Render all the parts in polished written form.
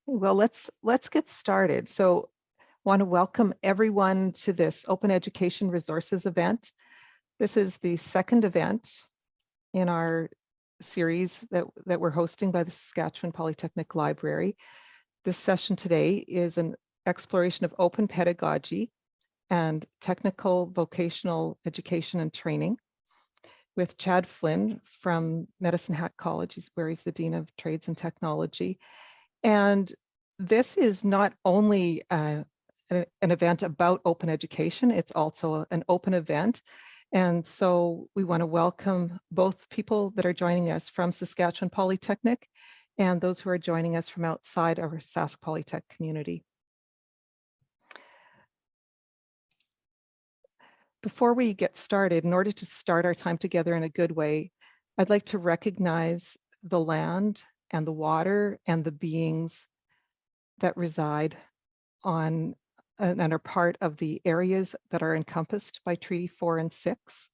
Well, let's get started. So, want to welcome everyone to this Open Education Resources event. This is the second event in our series that we're hosting by the Saskatchewan Polytechnic Library. This session today is an exploration of open pedagogy and technical vocational education and training with Chad Flinn from Medicine Hat College, where he's the Dean of Trades and Technology. And this is not only an event about open education, it's also an open event. And so we want to welcome both people that are joining us from Saskatchewan Polytechnic and those who are joining us from outside our Sask Polytech community. Before we get started, in order to start our time together in a good way, I'd like to recognize the land and the water and the beings that reside on and are part of the areas that are encompassed by Treaty 4 and 6.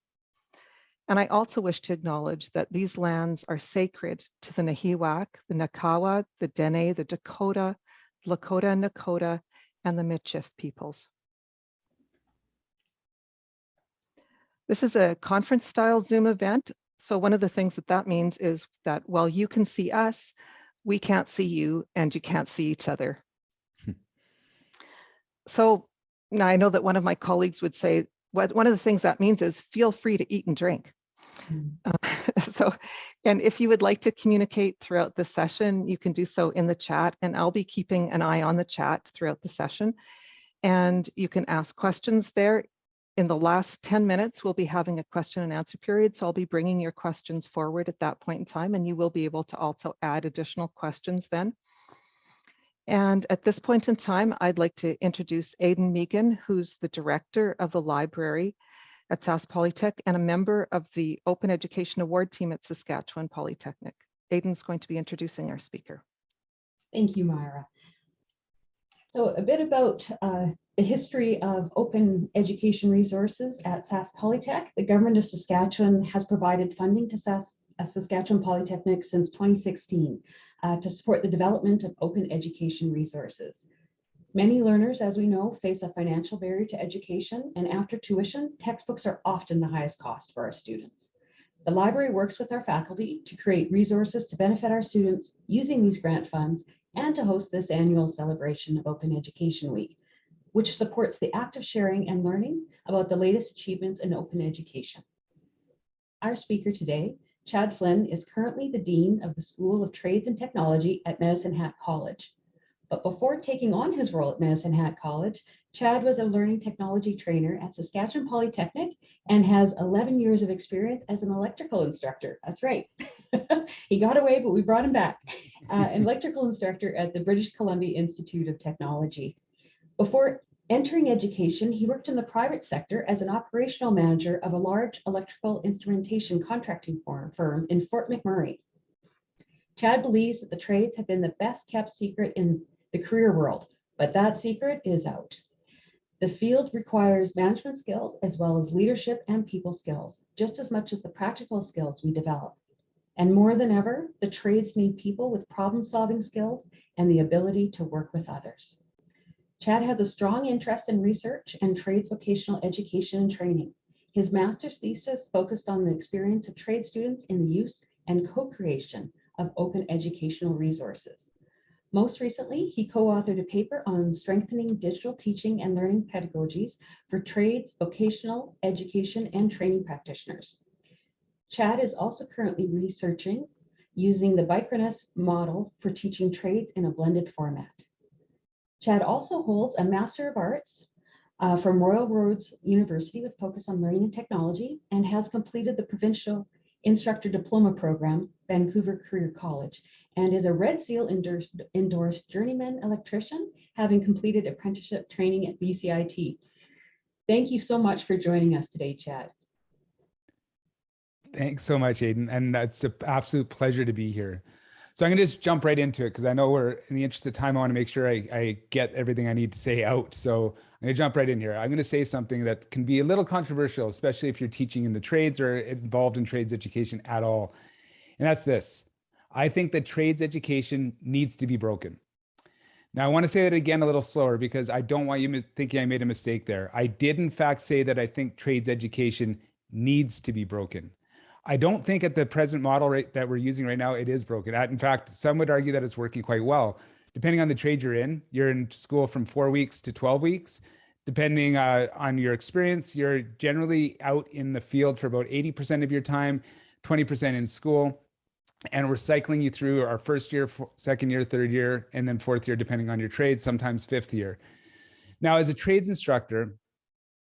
And I also wish to acknowledge that these lands are sacred to the Nahiwak, the Nakawa, the Dene, the Dakota, Lakota and Nakota, and the Michif peoples. This is a conference-style Zoom event. So one of the things that means is that while you can see us, we can't see you and you can't see each other. So now I know that one of my colleagues would say, one of the things that means is feel free to eat and drink. And if you would like to communicate throughout the session, you can do so in the chat, and I'll be keeping an eye on the chat throughout the session. And you can ask questions there. In the last 10 minutes, we'll be having a question and answer period. So I'll be bringing your questions forward at that point in time, and you will be able to also add additional questions then. And at this point in time, I'd like to introduce Aidan Megan, who's the director of the library at Sask Polytech and a member of the Open Education Award team at Saskatchewan Polytechnic. Aidan's going to be introducing our speaker. Thank you, Myra. So a bit about the history of open education resources at Sask Polytech. The government of Saskatchewan has provided funding to Saskatchewan Polytechnic since 2016 to support the development of open education resources. Many learners, as we know, face a financial barrier to education, and after tuition, textbooks are often the highest cost for our students. The library works with our faculty to create resources to benefit our students using these grant funds and to host this annual celebration of Open Education Week, which supports the active sharing and learning about the latest achievements in open education. Our speaker today, Chad Flinn, is currently the Dean of the School of Trades and Technology at Medicine Hat College. But before taking on his role at Medicine Hat College, Chad was a learning technology trainer at Saskatchewan Polytechnic and has 11 years of experience as an electrical instructor. That's right. He got away, but we brought him back. An electrical instructor at the British Columbia Institute of Technology. Before entering education, he worked in the private sector as an operational manager of a large electrical instrumentation contracting firm in Fort McMurray. Chad believes that the trades have been the best kept secret in the career world, but that secret is out. The field requires management skills as well as leadership and people skills, just as much as the practical skills we develop. And more than ever, the trades need people with problem-solving skills and the ability to work with others. Chad has a strong interest in research and trades vocational education and training. His master's thesis focused on the experience of trade students in the use and co-creation of open educational resources. Most recently, he co-authored a paper on strengthening digital teaching and learning pedagogies for trades, vocational education, and training practitioners. Chad is also currently researching using the Bicroness model for teaching trades in a blended format. Chad also holds a Master of Arts from Royal Roads University with focus on learning and technology, and has completed the Provincial Instructor Diploma Program, Vancouver Career College, and is a Red Seal endorsed journeyman electrician, having completed apprenticeship training at BCIT. Thank you so much for joining us today, Chad. Thanks so much, Aidan, and it's an absolute pleasure to be here. So I'm going to just jump right into it because I know we're in the interest of time. I want to make sure I get everything I need to say out. So I'm going to jump right in here. I'm going to say something that can be a little controversial, especially if you're teaching in the trades or involved in trades education at all. And that's this. I think that trades education needs to be broken. Now, I want to say that again a little slower because I don't want you thinking I made a mistake there. I did, in fact, say that I think trades education needs to be broken. I don't think at the present model rate that we're using right now, it is broken. In fact, some would argue that it's working quite well. Depending on the trade you're in school from 4 weeks to 12 weeks. Depending on your experience, you're generally out in the field for about 80% of your time, 20% in school. And we're cycling you through our first year, second year, third year, and then fourth year, depending on your trade, sometimes fifth year. Now, as a trades instructor,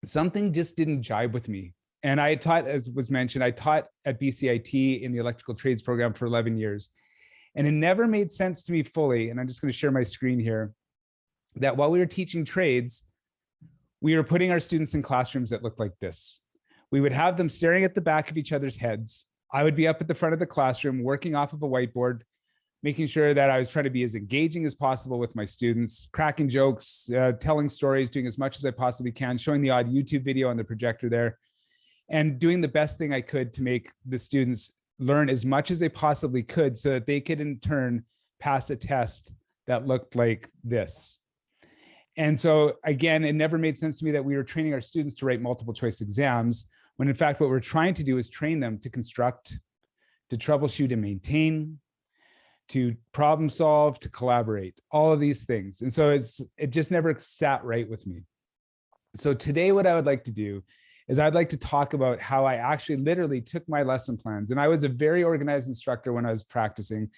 something just didn't jibe with me. And I taught, as was mentioned, I taught at BCIT in the electrical trades program for 11 years. And it never made sense to me fully, and I'm just going to share my screen here, that while we were teaching trades, we were putting our students in classrooms that looked like this. We would have them staring at the back of each other's heads. I would be up at the front of the classroom working off of a whiteboard, making sure that I was trying to be as engaging as possible with my students, cracking jokes, telling stories, doing as much as I possibly can, showing the odd YouTube video on the projector there, and doing the best thing I could to make the students learn as much as they possibly could so that they could in turn pass a test that looked like this. And so again, it never made sense to me that we were training our students to write multiple choice exams, when in fact, what we're trying to do is train them to construct, to troubleshoot and maintain, to problem solve, to collaborate, all of these things. And so it just never sat right with me. So today, what I would like to do is I'd like to talk about how I actually literally took my lesson plans. And I was a very organized instructor when I was practicing,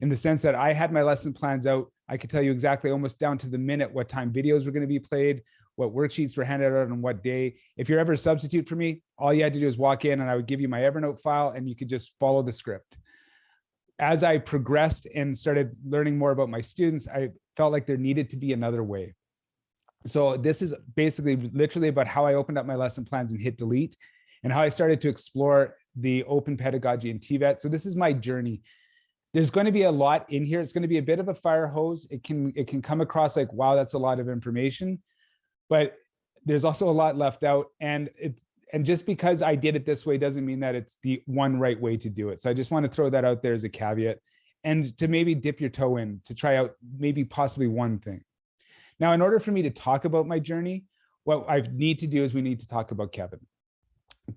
in the sense that I had my lesson plans out. I could tell you exactly, almost down to the minute, what time videos were going to be played, what worksheets were handed out on what day. If you're ever a substitute for me, all you had to do is walk in and I would give you my Evernote file and you could just follow the script. As I progressed and started learning more about my students, I felt like there needed to be another way. So this is basically literally about how I opened up my lesson plans and hit delete, and how I started to explore the open pedagogy and TVET. So this is my journey. There's going to be a lot in here. It's going to be a bit of a fire hose. It can come across like, wow, that's a lot of information, but there's also a lot left out. And just because I did it this way doesn't mean that it's the one right way to do it. So I just want to throw that out there as a caveat, and to maybe dip your toe in to try out maybe possibly one thing. Now, in order for me to talk about my journey, what I need to do is we need to talk about Kevin.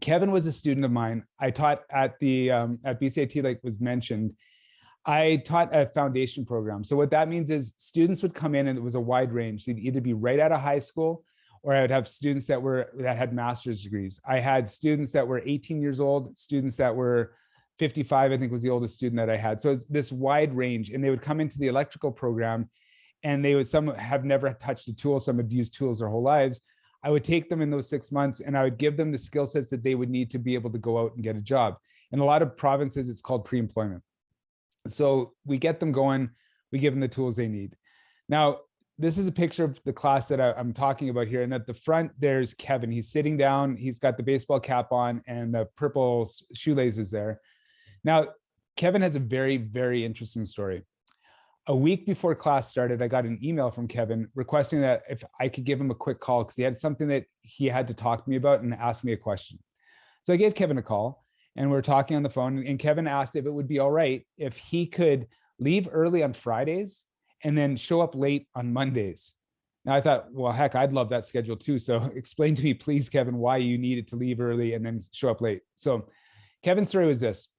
Kevin was a student of mine. I taught at BCIT, like was mentioned. I taught a foundation program. So what that means is students would come in and it was a wide range. They'd either be right out of high school, or I would have students that had master's degrees. I had students that were 18 years old, students that were 55, I think was the oldest student that I had. So it's this wide range, and they would come into the electrical program, and some have never touched a tool, some had used tools their whole lives. I would take them in those 6 months and I would give them the skill sets that they would need to be able to go out and get a job. In a lot of provinces, it's called pre-employment. So we get them going, we give them the tools they need. Now, this is a picture of the class that I'm talking about here. And at the front, there's Kevin. He's sitting down, he's got the baseball cap on and the purple shoelaces there. Now, Kevin has a very, very interesting story. A week before class started, I got an email from Kevin requesting that if I could give him a quick call because he had something that he had to talk to me about and ask me a question. So I gave Kevin a call and we were talking on the phone, and Kevin asked if it would be all right if he could leave early on Fridays and then show up late on Mondays. Now I thought, well, heck, I'd love that schedule too. So explain to me, please, Kevin, why you needed to leave early and then show up late. So Kevin's story was this.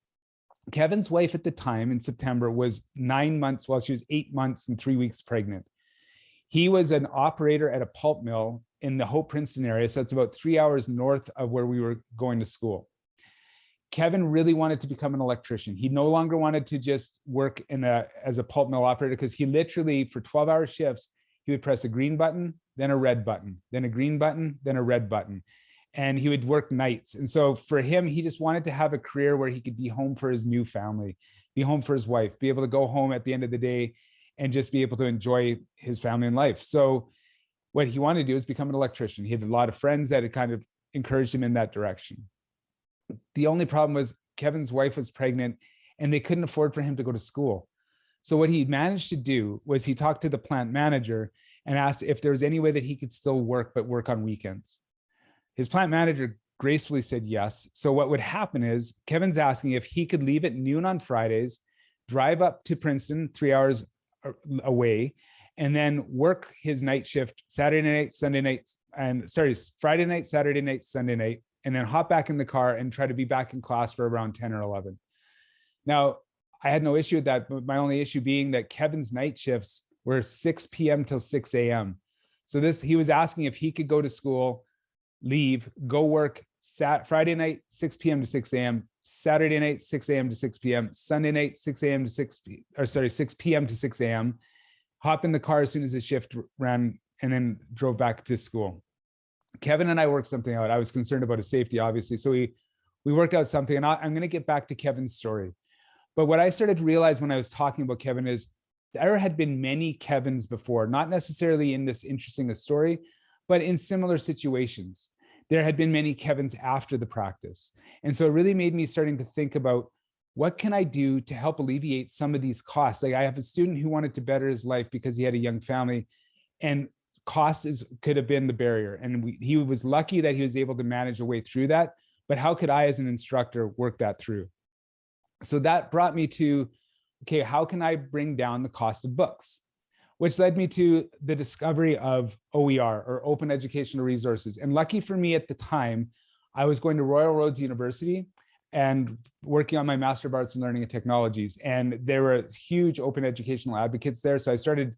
Kevin's wife at the time in September was 9 months, well, she was 8 months and 3 weeks pregnant. He was an operator at a pulp mill in the Hope Princeton area. So it's about 3 hours north of where we were going to school. Kevin really wanted to become an electrician. He no longer wanted to just work as a pulp mill operator, because he literally, for 12-hour shifts, he would press a green button, then a red button, then a green button, then a red button. And he would work nights. And so for him, he just wanted to have a career where he could be home for his new family, be home for his wife, be able to go home at the end of the day and just be able to enjoy his family and life. So what he wanted to do is become an electrician. He had a lot of friends that had kind of encouraged him in that direction. The only problem was Kevin's wife was pregnant and they couldn't afford for him to go to school. So what he managed to do was he talked to the plant manager and asked if there was any way that he could still work, but work on weekends. His plant manager gracefully said yes. So what would happen is Kevin's asking if he could leave at noon on Fridays, drive up to Princeton, 3 hours away, and then work his night shift Saturday night, Sunday night, and Friday night, Saturday night, Sunday night, and then hop back in the car and try to be back in class for around 10 or 11. Now, I had no issue with that, but my only issue being that Kevin's night shifts were 6 p.m. till 6 a.m. So he was asking if he could go to school, leave, go work Friday night, 6 p.m. to 6 a.m., Saturday night, 6 a.m. to 6 p.m., Sunday night, 6 a.m. to 6 p.m. to 6 a.m., hop in the car as soon as the shift ran, and then drove back to school. Kevin and I worked something out. I was concerned about his safety, obviously. So we worked out something, and I'm going to get back to Kevin's story. But what I started to realize when I was talking about Kevin is there had been many Kevins before, not necessarily in this interesting a story, but in similar situations. There had been many Kevins after the practice. And so it really made me starting to think about what can I do to help alleviate some of these costs? Like I have a student who wanted to better his life because he had a young family, and cost could have been the barrier. And he was lucky that he was able to manage a way through that. But how could I, as an instructor, work that through? So that brought me to, okay, how can I bring down the cost of books? Which led me to the discovery of OER, or Open Educational Resources. And lucky for me at the time, I was going to Royal Roads University and working on my Master of Arts in Learning and Technologies. And there were huge open educational advocates there. So I started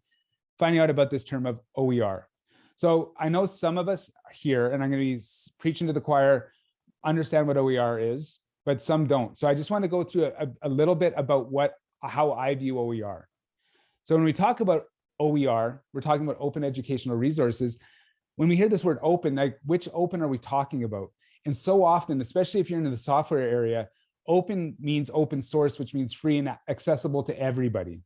finding out about this term of OER. So I know some of us here, and I'm going to be preaching to the choir, understand what OER is, but some don't. So I just want to go through a little bit about how I view OER. So when we talk about OER, we're talking about open educational resources. When we hear this word open, like which open are we talking about? And so often, especially if you're into the software area, open means open source, which means free and accessible to everybody.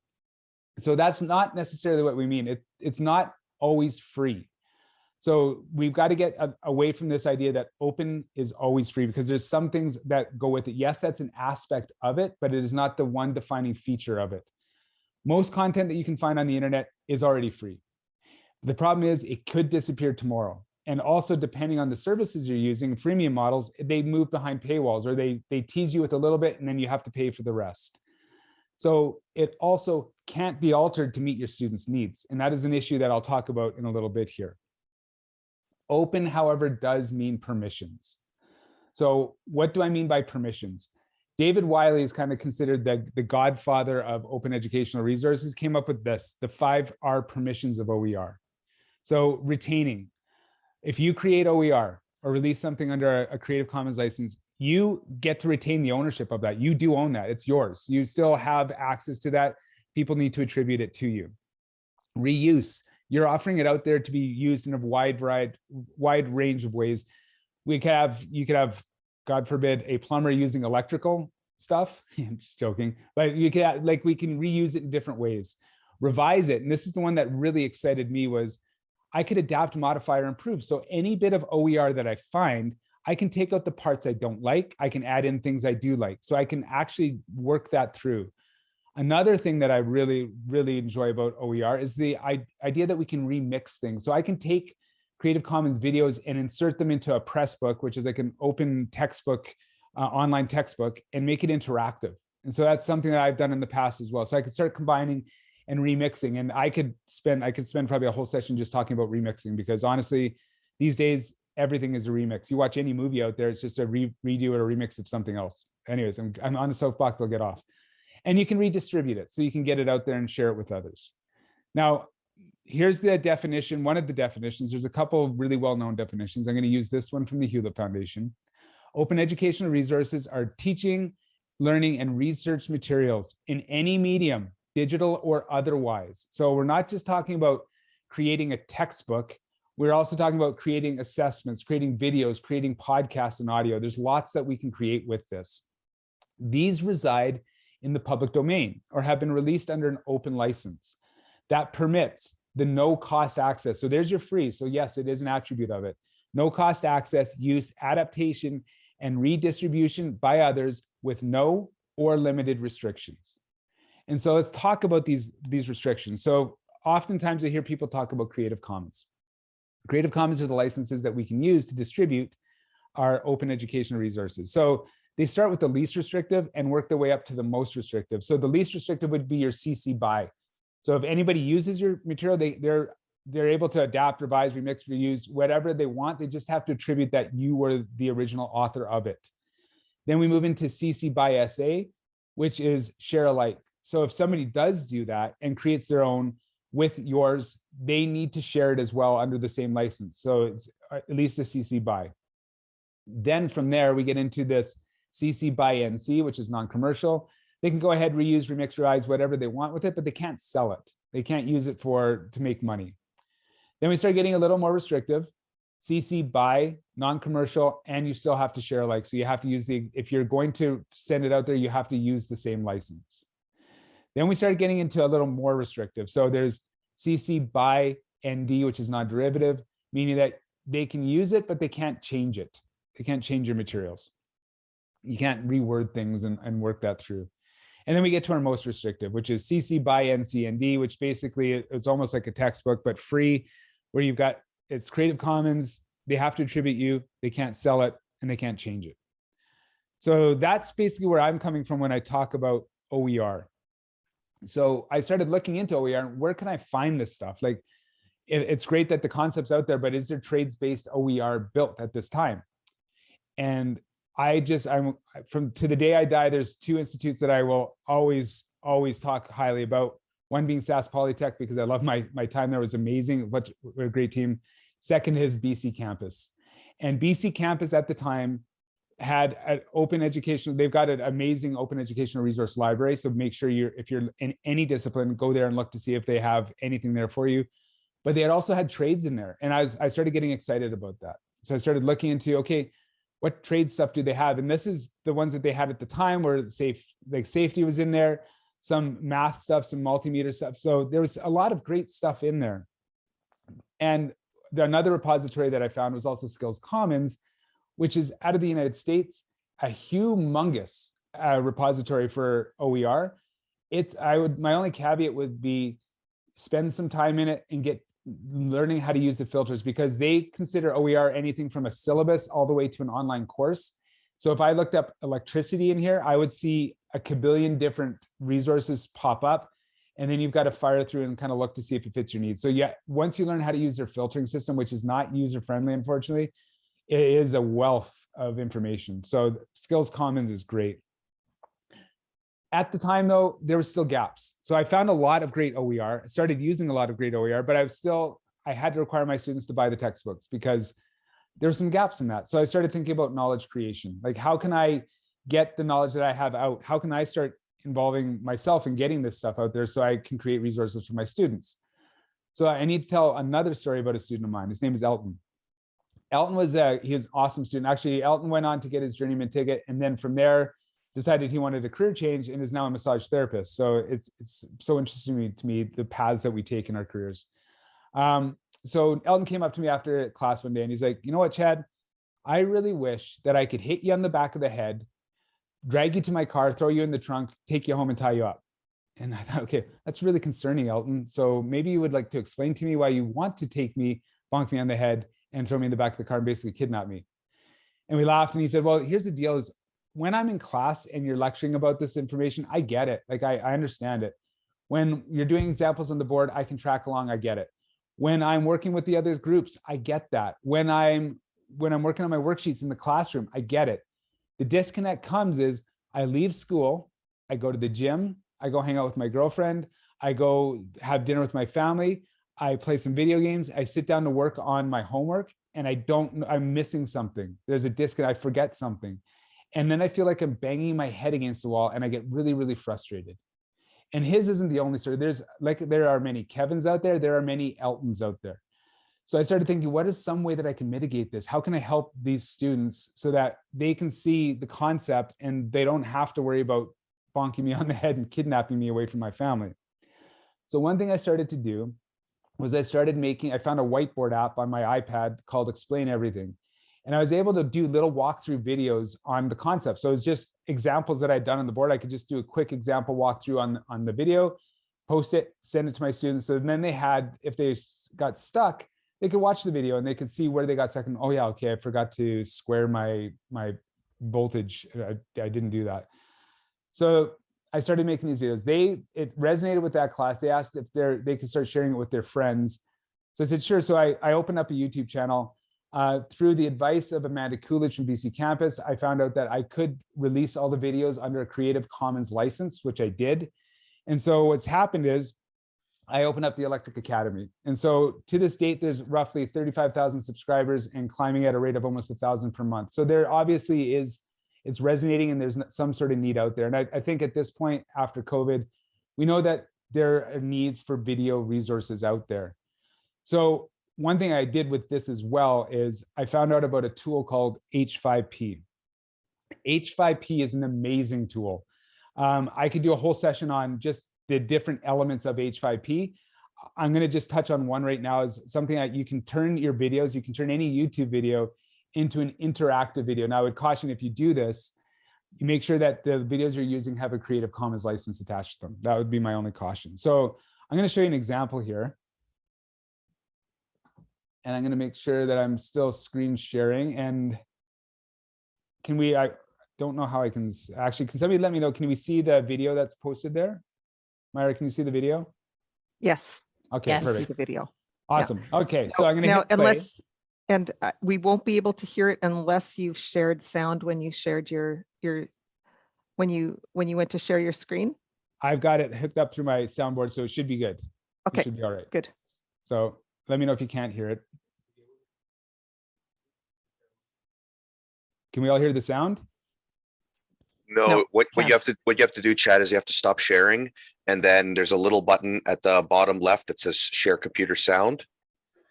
So that's not necessarily what we mean. It's not always free. So we've got to get away from this idea that open is always free, because there's some things that go with it. Yes, that's an aspect of it, but it is not the one defining feature of it. Most content that you can find on the internet is already free. The problem is it could disappear tomorrow. And also, depending on the services you're using, freemium models, they move behind paywalls, or they tease you with a little bit and then you have to pay for the rest. So it also can't be altered to meet your students' needs. And that is an issue that I'll talk about in a little bit here. Open, however, does mean permissions. So what do I mean by permissions? David Wiley is kind of considered the godfather of open educational resources, came up with this, the 5R permissions of OER. So retaining. If you create OER or release something under a Creative Commons license, you get to retain the ownership of that. You do own that. It's yours. You still have access to that. People need to attribute it to you. Reuse. You're offering it out there to be used in a wide range of ways. You could have, God forbid, a plumber using electrical stuff. I'm just joking. But we can reuse it in different ways. Revise it. And this is the one that really excited me, was I could adapt, modify, or improve. So any bit of OER that I find, I can take out the parts I don't like. I can add in things I do like. So I can actually work that through. Another thing that I really, really enjoy about OER is the idea that we can remix things. So I can take Creative Commons videos and insert them into a Pressbook, which is like an open textbook, online textbook, and make it interactive. And so that's something that I've done in the past as well. So I could start combining and remixing, and I could spend probably a whole session just talking about remixing, because honestly, these days, everything is a remix. You watch any movie out there, it's just a redo or a remix of something else. Anyways, I'm on a soapbox, I'll get off. And you can redistribute it, so you can get it out there and share it with others. Now, here's the definition, one of the definitions. There's a couple of really well-known definitions. I'm going to use this one from the Hewlett Foundation. Open educational resources are teaching, learning, and research materials in any medium, digital or otherwise. So we're not just talking about creating a textbook. We're also talking about creating assessments, creating videos, creating podcasts and audio. There's lots that we can create with this. These reside in the public domain or have been released under an open license that permits the no cost access. So there's your free. So yes, it is an attribute of it. No cost access, use, adaptation, and redistribution by others with no or limited restrictions. And so let's talk about these restrictions. So oftentimes I hear people talk about Creative Commons. Creative Commons are the licenses that we can use to distribute our open educational resources. So they start with the least restrictive and work their way up to the most restrictive. So the least restrictive would be your CC BY. So if anybody uses your material, they're able to adapt, revise, remix, reuse, whatever they want. They just have to attribute that you were the original author of it. Then we move into CC by SA, which is share alike. So if somebody does do that and creates their own with yours, they need to share it as well under the same license. So it's at least a CC by. Then from there, we get into this CC by NC, which is non-commercial. They can go ahead, reuse, remix, revise, whatever they want with it, but they can't sell it. They can't use it to make money. Then we start getting a little more restrictive. CC by non-commercial, and you still have to share alike. So you have to use if you're going to send it out there, you have to use the same license. Then we started getting into a little more restrictive. So there's CC by ND, which is non-derivative, meaning that they can use it, but they can't change it. They can't change your materials. You can't reword things and work that through. And then we get to our most restrictive, which is CC by NC&D, which basically it's almost like a textbook, but free, where you've got, it's Creative Commons, they have to attribute you, they can't sell it, and they can't change it. So that's basically where I'm coming from when I talk about OER. So I started looking into OER, and where can I find this stuff? Like, it's great that the concept's out there, but is there trades-based OER built at this time? And I'm from to the day I die, there's two institutes that I will always talk highly about. One being SAS Polytech, because I love my time there, was amazing. What a great team. Second is BC Campus. And BC Campus at the time had an open education, they've got an amazing open educational resource library. So make sure if you're in any discipline, go there and look to see if they have anything there for you. But they had also had trades in there. And I started getting excited about that. So I started looking into, okay, what trade stuff do they have? And this is the ones that they had at the time where safety was in there, some math stuff, some multimeter stuff. So there was a lot of great stuff in there. And another repository that I found was also Skills Commons, which is out of the United States, a humongous repository for OER. My only caveat would be spend some time in it and learning how to use the filters, because they consider OER anything from a syllabus all the way to an online course. So if I looked up electricity in here, I would see a kabillion different resources pop up. And then you've got to fire through and kind of look to see if it fits your needs. So yeah, once you learn how to use their filtering system, which is not user-friendly, unfortunately, it is a wealth of information. So Skills Commons is great. At the time though, there were still gaps. So I found a lot of great OER, started using a lot of great OER, but I had to require my students to buy the textbooks because there were some gaps in that. So I started thinking about knowledge creation. Like, how can I get the knowledge that I have out? How can I start involving myself in getting this stuff out there so I can create resources for my students? So I need to tell another story about a student of mine. His name is Elton. Elton he was an awesome student. Actually, Elton went on to get his journeyman ticket, and then from there decided he wanted a career change and is now a massage therapist. So it's so interesting to me the paths that we take in our careers. So Elton came up to me after class one day and he's like, you know what, Chad, I really wish that I could hit you on the back of the head, drag you to my car, throw you in the trunk, take you home and tie you up. And I thought, okay, that's really concerning, Elton. So maybe you would like to explain to me why you want to take me, bonk me on the head and throw me in the back of the car and basically kidnap me. And we laughed and he said, well, here's the deal is when I'm in class and you're lecturing about this information, I get it. Like I understand it. When you're doing examples on the board, I can track along, I get it. When I'm working with the other groups, I get that. When I'm working on my worksheets in the classroom, I get it. The disconnect comes is I leave school, I go to the gym, I go hang out with my girlfriend, I go have dinner with my family, I play some video games, I sit down to work on my homework, and I'm missing something. There's a disconnect, I forget something. And then I feel like I'm banging my head against the wall and I get really, really frustrated. And his isn't the only story. There are many Kevins out there. There are many Eltons out there. So I started thinking, what is some way that I can mitigate this? How can I help these students so that they can see the concept and they don't have to worry about bonking me on the head and kidnapping me away from my family? So one thing I started to do was I found a whiteboard app on my iPad called Explain Everything. And I was able to do little walkthrough videos on the concept. So it's just examples that I'd done on the board. I could just do a quick example walkthrough on the video, post it, send it to my students. So then if they got stuck, they could watch the video and they could see where they got stuck. And oh yeah, okay, I forgot to square my voltage. I didn't do that. So I started making these videos. It resonated with that class. They asked if they could start sharing it with their friends. So I said, sure. So I opened up a YouTube channel. Through the advice of Amanda Coolidge from BC Campus, I found out that I could release all the videos under a Creative Commons license, which I did. And so what's happened is I opened up the Electric Academy. And so to this date, there's roughly 35,000 subscribers and climbing at a rate of almost 1,000 per month. So there obviously it's resonating and there's some sort of need out there. And I think at this point after COVID, we know that there are needs for video resources out there. So one thing I did with this as well is I found out about a tool called H5p. H5p is an amazing tool. I could do a whole session on just the different elements of H5p. I'm going to just touch on one right now, is something that you can turn your videos, you can turn any YouTube video into an interactive video. Now I would caution, if you do this, you make sure that the videos you're using have a Creative Commons license attached to them. That would be my only caution. So I'm going to show you an example here. And I'm going to make sure that I'm still screen sharing. And I don't know how I can actually, can somebody let me know, can we see the video that's posted there? Myra, can you see the video? Yes. Okay, Yes. See perfect. the video. Awesome. Okay, so I'm going to Now, hit play. and we won't be able to hear it unless you've shared sound when you shared when you went to share your screen. I've got it hooked up through my soundboard, so it should be good. Okay, It should be all right. good. So let me know if you can't hear it. Can we all hear the sound? No, No, what can't. you have to do, Chad, is you have to stop sharing, and then there's a little button at the bottom left that says share computer sound.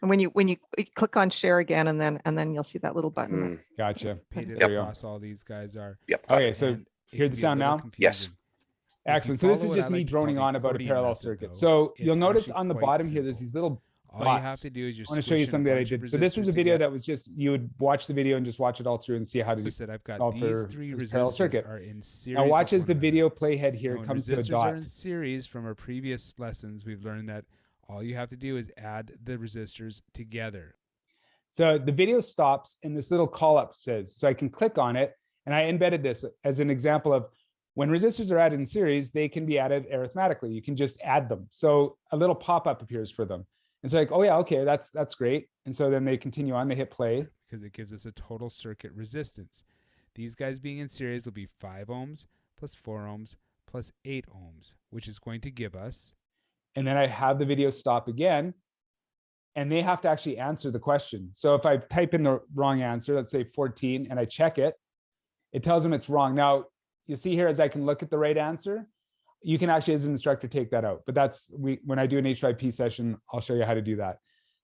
And when you click on share again, and then you'll see that little button. Mm, Gotcha. Repeated There we go. across all these guys are. yep. got Okay, it. so and it hear can the be a sound little now? Yes. confusing. If you Excellent. So this follow is what just I me like to call droning the on about a accordion parallel method, circuit. though, So it's you'll notice actually on the quite bottom here, there's simple. these little All you have dots. to do is I just want to show you squish in a something that I bunch of did. So this is a resistors video together. that was just, you would watch the video and just watch it all through and see how to do Said I've got all these for three this parallel resistors circuit. are in series. Now watch with as the one video another. playhead here Now, when comes to a resistors dot. are in series from our previous lessons, we've learned that all you have to do is add the resistors together. So the video stops and this little call up says, so I can click on it, and I embedded this as an example of when resistors are added in series, they can be added arithmetically. You can just add them. So a little pop-up appears for them. And so like, oh yeah, okay, that's great. And so then they continue on, they hit play. Because it gives us a total circuit resistance. These guys being in series will be 5 ohms plus 4 ohms plus 8 ohms, which is going to give us. And then I have the video stop again, and they have to actually answer the question. So if I type in the wrong answer, let's say 14, and I check it, it tells them it's wrong. Now, you see here, as I can look at the right answer, you can actually, as an instructor, take that out. But that's, when I do an H5p session, I'll show you how to do that.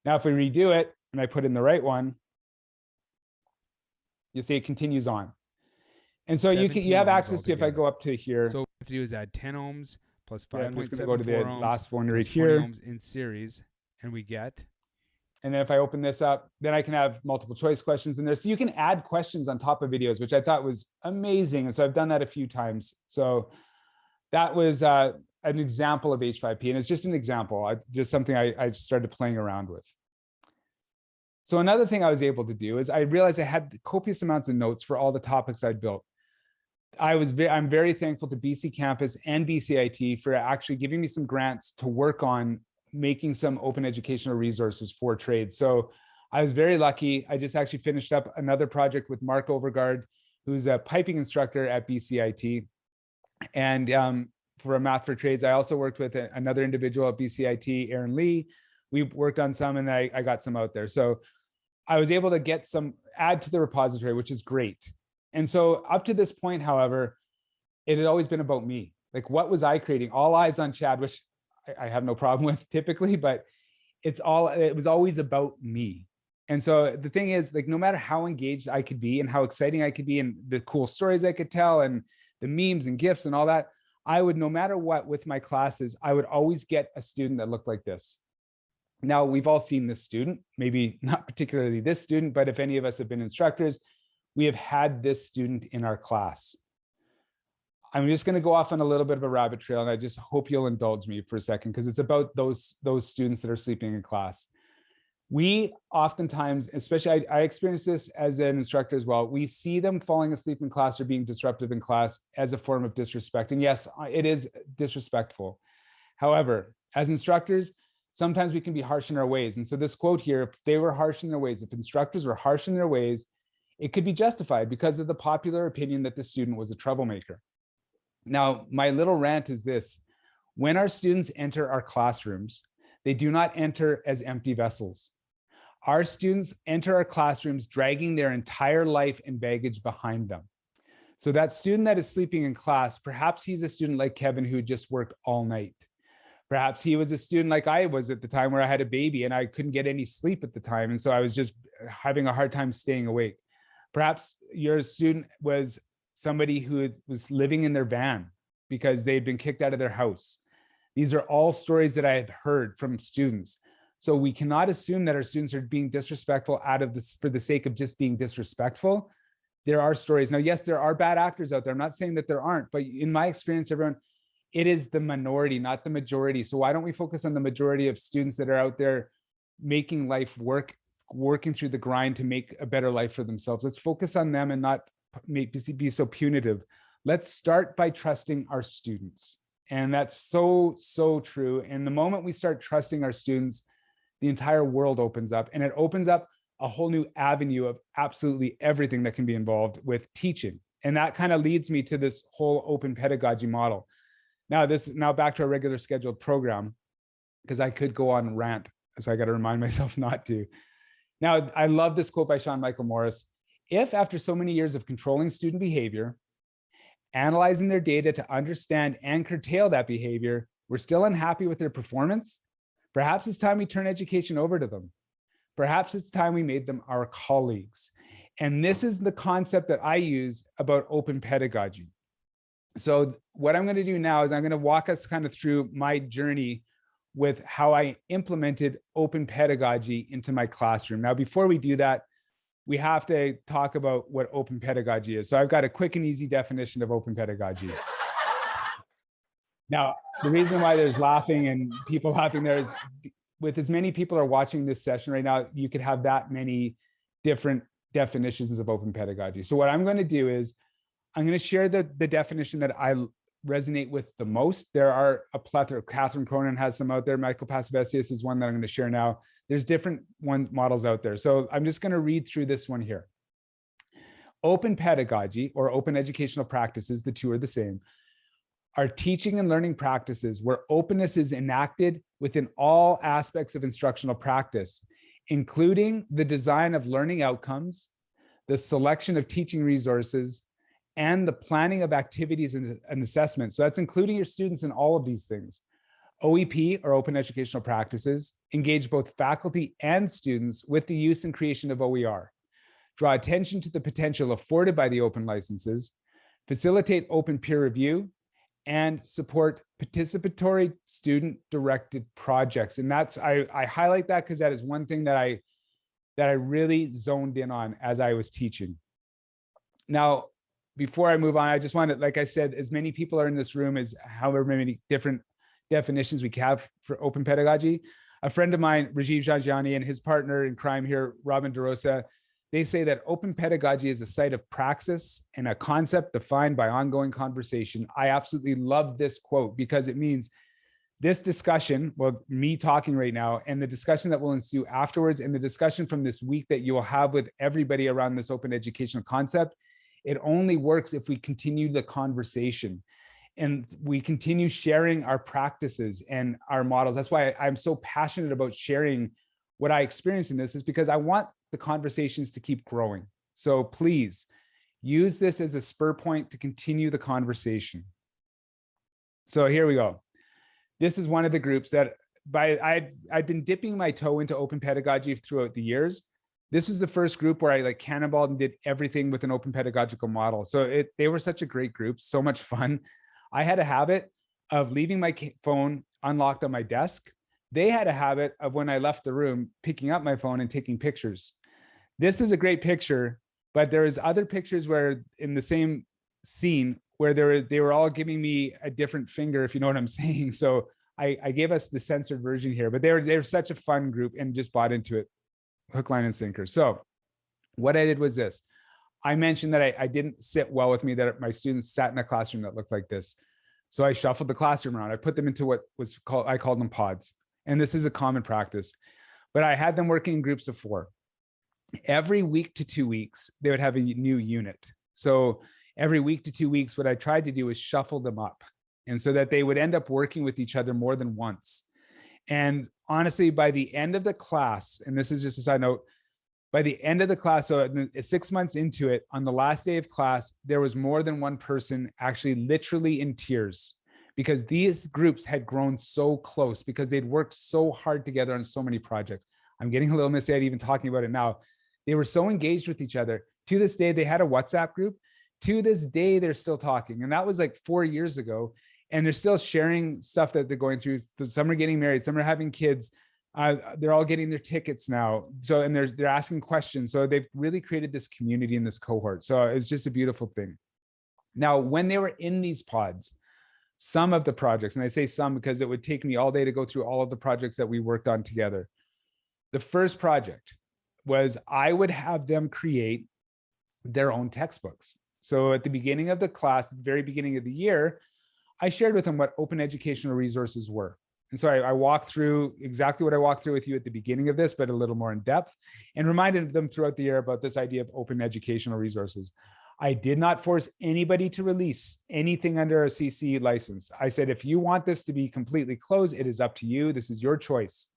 Now, if we redo it and I put in the right one, you see it continues on. And so you 17 have ohms access to, if I altogether. go up to here, So what we have to do is add 10 ohms plus yeah, I'm just gonna 5.74 go to the ohms last one right plus 20 here. ohms in series, and we get. And then if I open this up, then I can have multiple choice questions in there. So you can add questions on top of videos, which I thought was amazing. And so I've done that a few times. So that was an example of H5p, and it's just an example, just something I started playing around with. So another thing I was able to do is I realized I had copious amounts of notes for all the topics I'd built. I'm very thankful to BC Campus and BCIT for actually giving me some grants to work on making some open educational resources for trades. So I was very lucky. I just actually finished up another project with Mark Overgaard, who's a piping instructor at BCIT. And for a Math for Trades, I also worked with another individual at BCIT, Aaron Lee. We worked on some, and I got some out there. So I was able to get some, add to the repository, which is great. And so up to this point, however, it had always been about me. Like, what was I creating? All eyes on Chad, which I have no problem with typically, but it was always about me. And so the thing is, like, no matter how engaged I could be and how exciting I could be and the cool stories I could tell and the memes and GIFs and all that, I would, no matter what, with my classes, I would always get a student that looked like this. Now, we've all seen this student, maybe not particularly this student, but if any of us have been instructors, we have had this student in our class. I'm just going to go off on a little bit of a rabbit trail, and I just hope you'll indulge me for a second, because it's about those students that are sleeping in class. We oftentimes, especially I experience this as an instructor as well, we see them falling asleep in class or being disruptive in class as a form of disrespect. And yes, it is disrespectful. However, as instructors, sometimes we can be harsh in our ways. And so this quote here, if they were harsh in their ways, if instructors were harsh in their ways, it could be justified because of the popular opinion that the student was a troublemaker. Now, my little rant is this: when our students enter our classrooms, they do not enter as empty vessels. Our students enter our classrooms dragging their entire life and baggage behind them. So that student that is sleeping in class, perhaps he's a student like Kevin who just worked all night. Perhaps he was a student like I was at the time, where I had a baby and I couldn't get any sleep at the time. And so I was just having a hard time staying awake. Perhaps your student was somebody who was living in their van because they'd been kicked out of their house. These are all stories that I have heard from students. So we cannot assume that our students are being disrespectful out of this for the sake of just being disrespectful. There are stories. Now, yes, there are bad actors out there. I'm not saying that there aren't, but in my experience, everyone, it is the minority, not the majority. So why don't we focus on the majority of students that are out there making life work, working through the grind to make a better life for themselves? Let's focus on them and not be so punitive. Let's start by trusting our students. And that's so, so true. And the moment we start trusting our students, the entire world opens up, and it opens up a whole new avenue of absolutely everything that can be involved with teaching. And that kind of leads me to this whole open pedagogy model. Now back to our regular scheduled program, because I could go on rant, so I got to remind myself not to. Now, I love this quote by Sean Michael Morris. If after so many years of controlling student behavior, analyzing their data to understand and curtail that behavior, we're still unhappy with their performance, perhaps it's time we turn education over to them. Perhaps it's time we made them our colleagues. And this is the concept that I use about open pedagogy. So what I'm going to do now is I'm going to walk us kind of through my journey with how I implemented open pedagogy into my classroom. Now, before we do that, we have to talk about what open pedagogy is. So I've got a quick and easy definition of open pedagogy. Now, the reason why there's laughing and people laughing there is, with as many people are watching this session right now, you could have that many different definitions of open pedagogy. So what I'm going to do is I'm going to share the definition that I resonate with the most. There are a plethora. Catherine Cronin has some out there. Michael Pasavesius is one that I'm going to share now. There's different models out there. So I'm just going to read through this one here. Open pedagogy, or open educational practices, the two are the same, are teaching and learning practices where openness is enacted within all aspects of instructional practice, including the design of learning outcomes, the selection of teaching resources, and the planning of activities and assessment. So that's including your students in all of these things. OEP, or open educational practices, engage both faculty and students with the use and creation of OER, draw attention to the potential afforded by the open licenses, facilitate open peer review, and support participatory student-directed projects. And that's, I highlight that because that is one thing that I really zoned in on as I was teaching. Now, before I move on, I just want to, like I said, as many people are in this room as however many different definitions we have for open pedagogy. A friend of mine, Rajiv Janjani, and his partner in crime here, Robin DeRosa, they say that open pedagogy is a site of praxis and a concept defined by ongoing conversation. I absolutely love this quote because it means this discussion, well, me talking right now, and the discussion that will ensue afterwards, and the discussion from this week that you will have with everybody around this open educational concept, it only works if we continue the conversation and we continue sharing our practices and our models. That's why I'm so passionate about sharing what I experienced in this, is because I want the conversations to keep growing. So please use this as a spur point to continue the conversation. So here we go. This is one of the groups that I'd been dipping my toe into open pedagogy throughout the years. This was the first group where I like cannonballed and did everything with an open pedagogical model. So they were such a great group, so much fun. I had a habit of leaving my phone unlocked on my desk. They had a habit of, when I left the room, picking up my phone and taking pictures. This is a great picture, but there is other pictures where in the same scene where they were all giving me a different finger, if you know what I'm saying. So I gave us the censored version here, but they were such a fun group and just bought into it. hook, line, and sinker. So what I did was this. I mentioned that I didn't sit well with me that my students sat in a classroom that looked like this. So I shuffled the classroom around. I put them into what was called, I called them pods. And this is a common practice, but I had them working in groups of 4. Every week to 2 weeks, they would have a new unit. So every week to 2 weeks, what I tried to do is shuffle them up. And so that they would end up working with each other more than once. And honestly, by the end of the class, and this is just a side note, by the end of the class, so 6 months into it, on the last day of class, there was more than one person actually literally in tears because these groups had grown so close because they'd worked so hard together on so many projects. I'm getting a little misty even talking about it now. They were so engaged with each other. To this day, they had a WhatsApp group. To this day, they're still talking. And that was like 4 years ago. And they're still sharing stuff that they're going through. Some are getting married, some are having kids. They're all getting their tickets now. So, and they're asking questions. So they've really created this community in this cohort. So it's just a beautiful thing. Now, when they were in these pods, some of the projects, and I say some because it would take me all day to go through all of the projects that we worked on together. The first project was I would have them create their own textbooks. So at the beginning of the class, at the very beginning of the year, I shared with them what open educational resources were. And so I walked through exactly what I walked through with you at the beginning of this, but a little more in depth, and reminded them throughout the year about this idea of open educational resources. I did not force anybody to release anything under a CC license. I said, if you want this to be completely closed, it is up to you. This is your choice.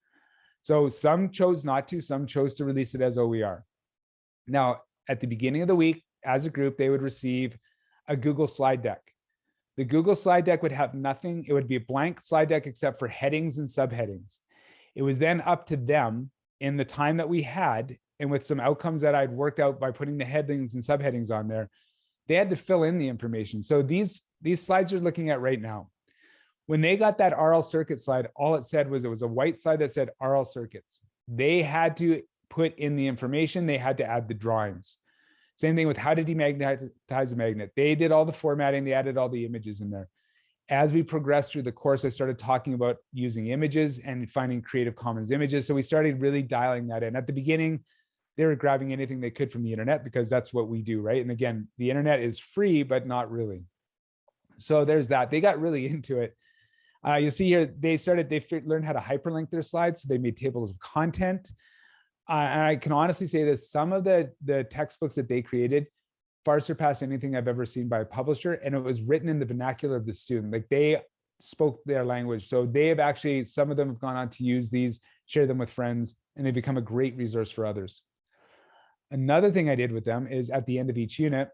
So some chose not to, some chose to release it as OER. Now, at the beginning of the week, as a group, they would receive a Google slide deck. The Google slide deck would have nothing. It would be a blank slide deck except for headings and subheadings. It was then up to them in the time that we had, and with some outcomes that I'd worked out by putting the headings and subheadings on there, they had to fill in the information. So these slides you're looking at right now, when they got that RL circuit slide, all it said was, it was a white slide that said RL circuits. They had to put in the information. They had to add the drawings. Same thing with how to demagnetize a magnet. They did all the formatting. They added all the images in there. As we progressed through the course, I started talking about using images and finding Creative Commons images. So we started really dialing that in. At the beginning, they were grabbing anything they could from the internet because that's what we do, right? And again, the internet is free, but not really. So there's that. They got really into it. You'll see here, they learned how to hyperlink their slides. So they made tables of content. And I can honestly say this, some of the textbooks that they created far surpass anything I've ever seen by a publisher. And it was written in the vernacular of the student. Like they spoke their language. So they have actually, some of them have gone on to use these, share them with friends, and they become a great resource for others. Another thing I did with them is at the end of each unit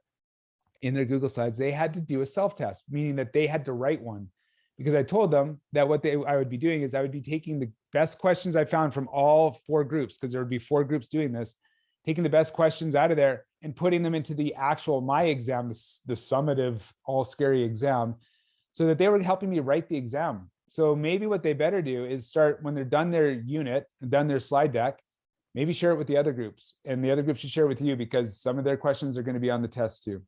in their Google Slides, they had to do a self-test, meaning that they had to write one. Because I told them that what I would be doing is I would be taking the best questions I found from all 4 groups, because there would be 4 groups doing this, taking the best questions out of there and putting them into the actual, my exam, the summative, all scary exam, so that they were helping me write the exam. So maybe what they better do is start, when they're done their unit, done their slide deck, maybe share it with the other groups, and the other groups should share with you because some of their questions are going to be on the test too.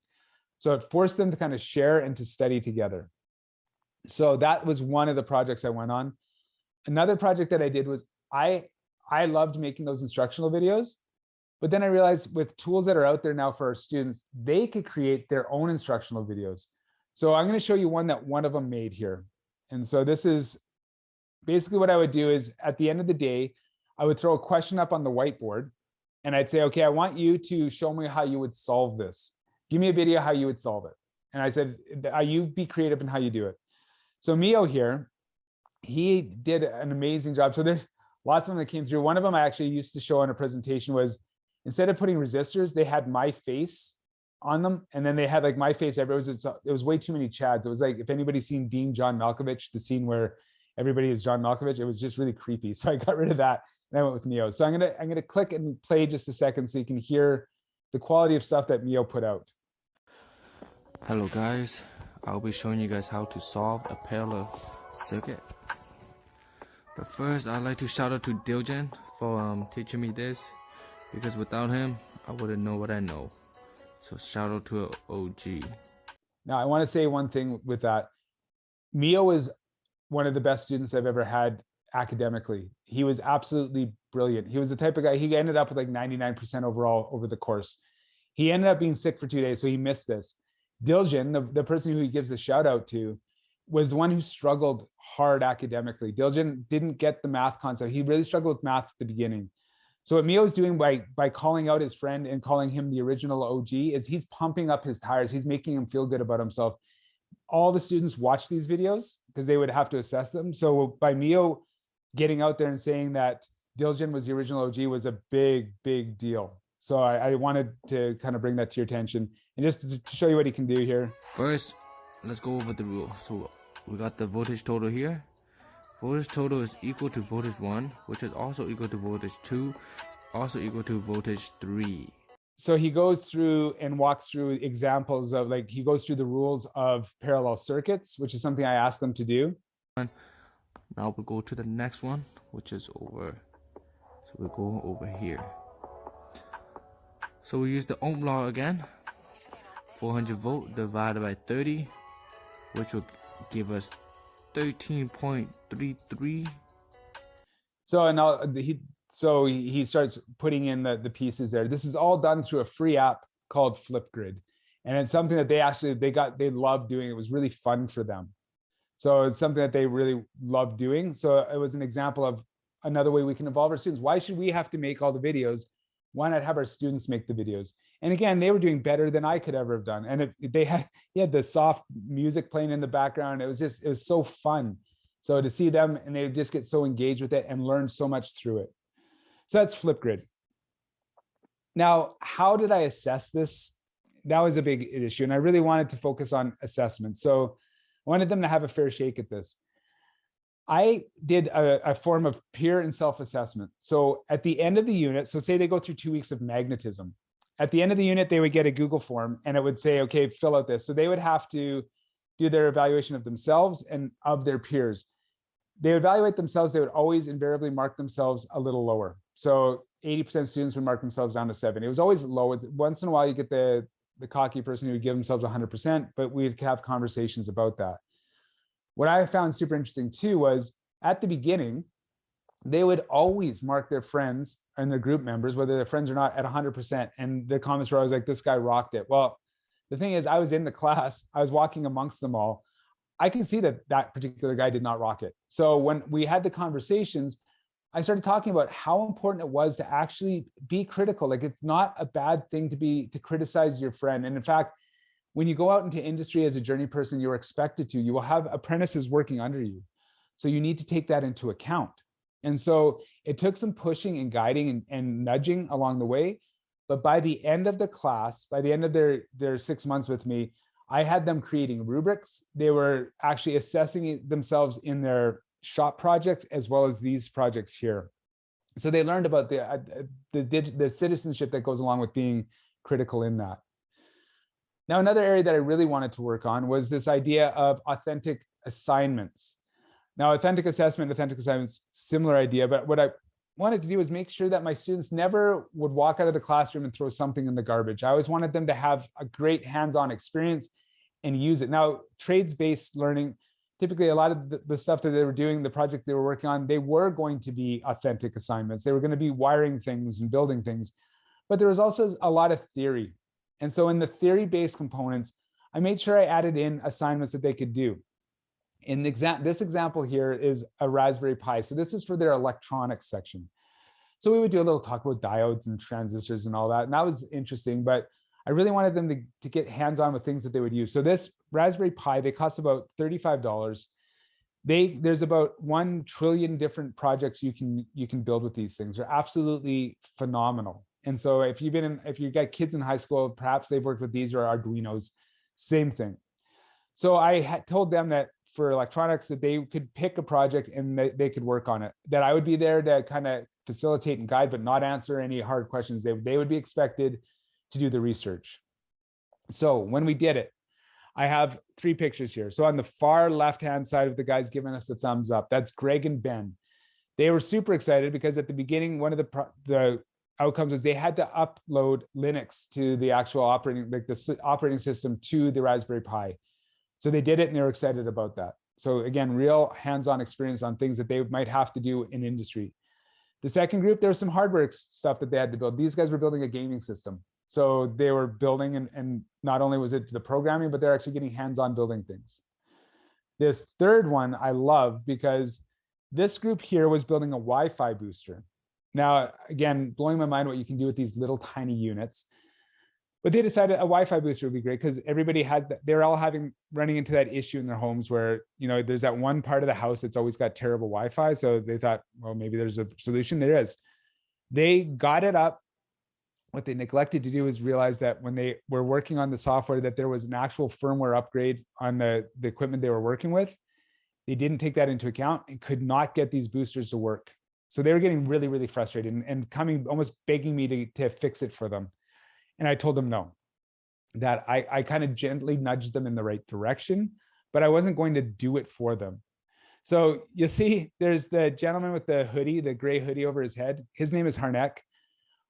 So it forced them to kind of share and to study together. So that was one of the projects I went on. Another project that I did was I loved making those instructional videos, but then I realized with tools that are out there now for our students, they could create their own instructional videos. So I'm going to show you one that one of them made here. And so this is basically what I would do is at the end of the day, I would throw a question up on the whiteboard and I'd say, okay, I want you to show me how you would solve this. Give me a video how you would solve it. And I said, you be creative in how you do it. So Mio here, he did an amazing job. So there's lots of them that came through. One of them I actually used to show in a presentation was, instead of putting resistors, they had my face on them. And then they had like my face everywhere. It was way too many Chads. It was like, if anybody's seen Being John Malkovich, the scene where everybody is John Malkovich, it was just really creepy. So I got rid of that and I went with Mio. So I'm gonna click and play just a second so you can hear the quality of stuff that Mio put out. Hello guys, I'll be showing you guys how to solve a parallel circuit. But first, I'd like to shout out to Diljan for teaching me this, because without him, I wouldn't know what I know. So shout out to OG. Now I want to say one thing with that. Mio is one of the best students I've ever had academically. He was absolutely brilliant. He was the type of guy, he ended up with like 99% overall over the course. He ended up being sick for 2 days, so he missed this. Diljan, the person who he gives a shout out to, was the one who struggled hard academically. Diljan didn't get the math concept. He really struggled with math at the beginning. So what Mio is doing by calling out his friend and calling him the original OG is he's pumping up his tires. He's making him feel good about himself. All the students watch these videos because they would have to assess them. So by Mio getting out there and saying that Diljan was the original OG was a big, big deal. So I wanted to kind of bring that to your attention and just to show you what he can do here. First, let's go over the rules. So we got the voltage total here. Voltage total is equal to voltage 1, which is also equal to voltage 2, also equal to voltage 3. So he goes through and walks through examples of, like, he goes through the rules of parallel circuits, which is something I asked them to do. Now we'll go to the next one, which is over. So we'll go over here. So we use the Ohm law again. 400 volt divided by 30, which will give us 13.33. So now he starts putting in the pieces there. This is all done through a free app called Flipgrid. And it's something that they love doing. It was really fun for them. So it's something that they really love doing. So it was an example of another way we can involve our students. Why should we have to make all the videos? Why not have our students make the videos? And again, they were doing better than I could ever have done. And he had the soft music playing in the background. It was so fun. So to see them, and they would just get so engaged with it and learn so much through it. So that's Flipgrid. Now, how did I assess this? That was a big issue. And I really wanted to focus on assessment. So I wanted them to have a fair shake at this. I did a form of peer and self-assessment. So at the end of the unit, so say they go through 2 weeks of magnetism. At the end of the unit, they would get a Google form and it would say, okay, fill out this. So they would have to do their evaluation of themselves and of their peers. They would evaluate themselves. They would always invariably mark themselves a little lower. So 80% of students would mark themselves down to 70. It was always low. Once in a while, you get the cocky person who would give themselves 100%, but we'd have conversations about that. What I found super interesting too was at the beginning, they would always mark their friends and their group members, whether they're friends or not, at 100%. And the comments were always like, this guy rocked it. Well, the thing is, I was in the class, I was walking amongst them all. I can see that that particular guy did not rock it. So when we had the conversations, I started talking about how important it was to actually be critical. Like, it's not a bad thing to criticize your friend. And in fact, when you go out into industry as a journey person, you're expected to, you will have apprentices working under you. So you need to take that into account. And so it took some pushing and guiding and nudging along the way. But by the end of the class, by the end of their 6 months with me, I had them creating rubrics. They were actually assessing themselves in their shop projects as well as these projects here. So they learned about the citizenship that goes along with being critical in that. Now, another area that I really wanted to work on was this idea of authentic assignments. Now, authentic assignments, similar idea, but what I wanted to do was make sure that my students never would walk out of the classroom and throw something in the garbage. I always wanted them to have a great hands-on experience and use it. Now, trades-based learning, typically a lot of the stuff that they were doing, the project they were working on, they were going to be authentic assignments. They were going to be wiring things and building things, but there was also a lot of theory. And so in the theory-based components, I made sure I added in assignments that they could do. In this example here is a Raspberry Pi. So this is for their electronics section. So we would do a little talk about diodes and transistors and all that. And that was interesting, but I really wanted them to get hands-on with things that they would use. So this Raspberry Pi, they cost about $35. There's about 1 trillion different projects you can build with these things. They're absolutely phenomenal. And so if you've got kids in high school, perhaps they've worked with these or Arduinos, same thing. So I had told them that for electronics that they could pick a project and they could work on it, that I would be there to kind of facilitate and guide, but not answer any hard questions. They would be expected to do the research. So when we did it, I have 3 pictures here. So on the far left-hand side of the guys giving us the thumbs up, that's Greg and Ben. They were super excited because at the beginning, one of the outcomes was they had to upload Linux to the actual operating system to the Raspberry Pi. So they did it and they were excited about that. So again, real hands-on experience on things that they might have to do in industry. The second group, there was some hardware stuff that they had to build. These guys were building a gaming system. So they were building, and not only was it the programming, but they're actually getting hands-on building things. This third one I love because this group here was building a Wi-Fi booster. Now, again, blowing my mind what you can do with these little tiny units. But they decided a Wi-Fi booster would be great because everybody had, they were all running into that issue in their homes where, you know, there's that one part of the house that's always got terrible Wi-Fi. So they thought, well, maybe there's a solution. There is. They got it up. What they neglected to do is realize that when they were working on the software, that there was an actual firmware upgrade on the equipment they were working with. They didn't take that into account and could not get these boosters to work. So they were getting really, really frustrated and coming, almost begging me to fix it for them. And I told them no, that I kind of gently nudged them in the right direction, but I wasn't going to do it for them. So you see, there's the gentleman with the hoodie, the gray hoodie over his head. His name is Harnek.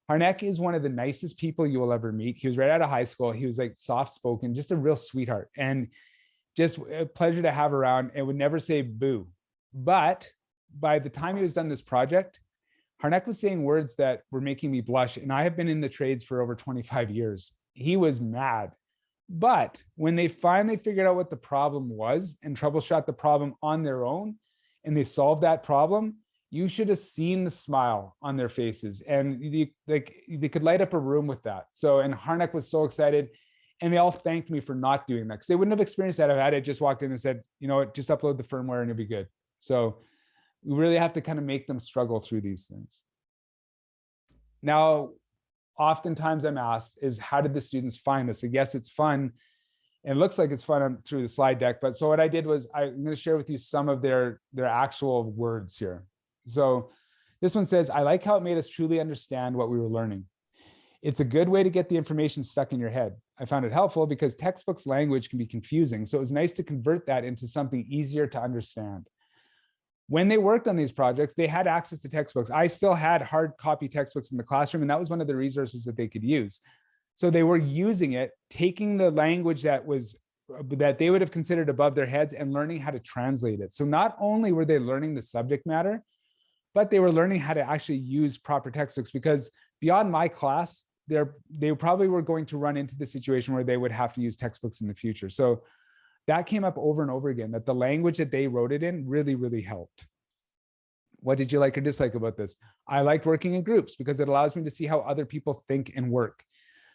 Harnek is one of the nicest people you will ever meet. He was right out of high school. He was like soft-spoken, just a real sweetheart, and just a pleasure to have around, and would never say boo. But by the time he was done this project, Harnek was saying words that were making me blush, and I have been in the trades for over 25 years. He was mad. But when they finally figured out what the problem was and troubleshot the problem on their own, and they solved that problem, you should have seen the smile on their faces, and they could light up a room with that. So, and Harnek was so excited, and they all thanked me for not doing that because they wouldn't have experienced that if I had just walked in and said, you know what, just upload the firmware and you'll be good. So we really have to kind of make them struggle through these things. Now, oftentimes I'm asked is, how did the students find this? I guess it's fun. And it looks like it's fun through the slide deck. But so what I did was I'm going to share with you some of their actual words here. So this one says, I like how it made us truly understand what we were learning. It's a good way to get the information stuck in your head. I found it helpful because textbooks language can be confusing. So it was nice to convert that into something easier to understand. When they worked on these projects, they had access to textbooks. I still had hard copy textbooks in the classroom, and that was one of the resources that they could use. So they were using it, taking the language that they would have considered above their heads and learning how to translate it. So not only were they learning the subject matter, but they were learning how to actually use proper textbooks, because beyond my class, they probably were going to run into the situation where they would have to use textbooks in the future. So that came up over and over again, that the language that they wrote it in really, really helped. What did you like or dislike about this? I liked working in groups because it allows me to see how other people think and work.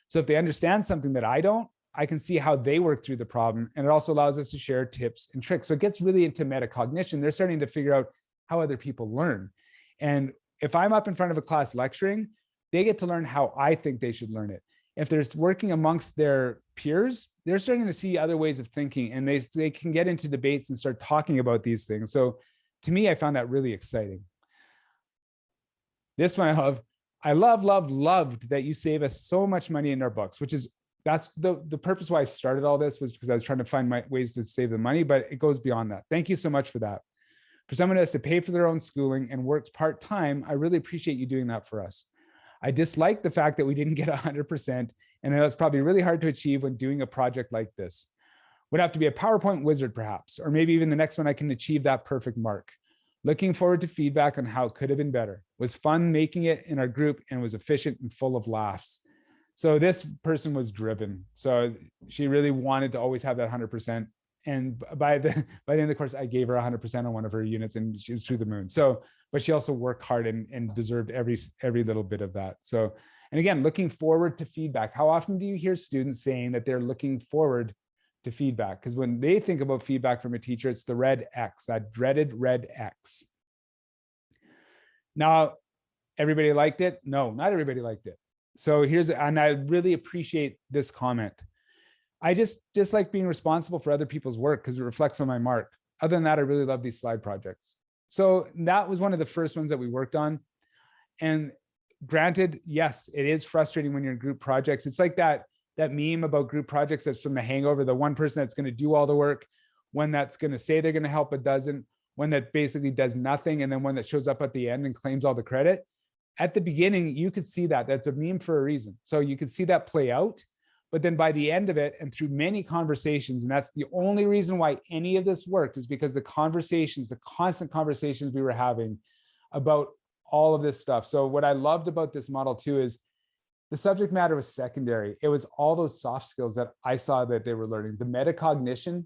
So if they understand something that I don't, I can see how they work through the problem. And it also allows us to share tips and tricks. So it gets really into metacognition. They're starting to figure out how other people learn. And if I'm up in front of a class lecturing, they get to learn how I think they should learn it. If they're working amongst their peers, they're starting to see other ways of thinking, and they can get into debates and start talking about these things. So to me, I found that really exciting. This one I love. I loved that you save us so much money in our books, that's the purpose why I started all this, was because I was trying to find ways to save the money, but it goes beyond that. Thank you so much for that. For someone who has to pay for their own schooling and works part-time, I really appreciate you doing that for us. I dislike the fact that we didn't get 100%, and that's probably really hard to achieve when doing a project like this. Would have to be a PowerPoint wizard perhaps, or maybe even the next one I can achieve that perfect mark. Looking forward to feedback on how it could have been better. It was fun making it in our group and was efficient and full of laughs. So this person was driven. So she really wanted to always have that 100%. And by the end of the course, I gave her 100% on one of her units, and she was through the moon. So, but she also worked hard and deserved every little bit of that. So, and again, looking forward to feedback. How often do you hear students saying that they're looking forward to feedback? Because when they think about feedback from a teacher, it's the red X, that dreaded red X. Now, everybody liked it? No, not everybody liked it. So and I really appreciate this comment. I just like being responsible for other people's work because it reflects on my mark. Other than that, I really love these slide projects. So that was one of the first ones that we worked on. And granted, yes, it is frustrating when you're in group projects. It's like that meme about group projects that's from The Hangover, the one person that's going to do all the work, one that's going to say they're going to help but doesn't, one that basically does nothing, and then one that shows up at the end and claims all the credit. At the beginning, you could see that. That's a meme for a reason. So you could see that play out. But then by the end of it, and through many conversations, and that's the only reason why any of this worked, is because the conversations, the constant conversations we were having about all of this stuff. So what I loved about this model too is the subject matter was secondary. It was all those soft skills that I saw that they were learning: the metacognition,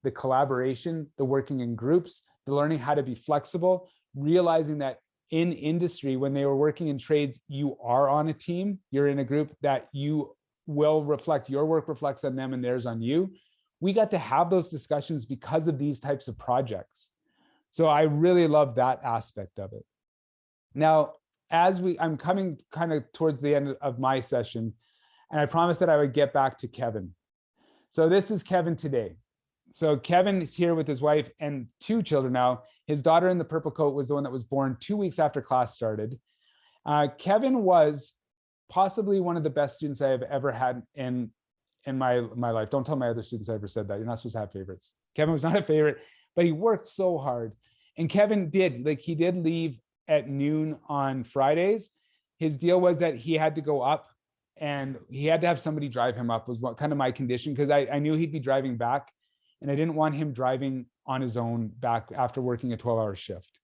the collaboration, the working in groups, the learning how to be flexible, realizing that in industry, when they were working in trades, you are on a team, you're in a group, that you will reflect, your work reflects on them and theirs on you. We got to have those discussions because of these types of projects. So I really love that aspect of it. Now, I'm coming kind of towards the end of my session, and I promised that I would get back to Kevin. So this is Kevin today. So Kevin is here with his wife and 2 children now. His daughter in the purple coat was the one that was born 2 weeks after class started. Kevin was possibly one of the best students I have ever had in my life. Don't tell my other students I ever said that. You're not supposed to have favorites. Kevin was not a favorite, but he worked so hard. And Kevin did leave at noon on Fridays. His deal was that he had to go up and he had to have somebody drive him up, was what kind of my condition, because I knew he'd be driving back and I didn't want him driving on his own back after working a 12-hour shift.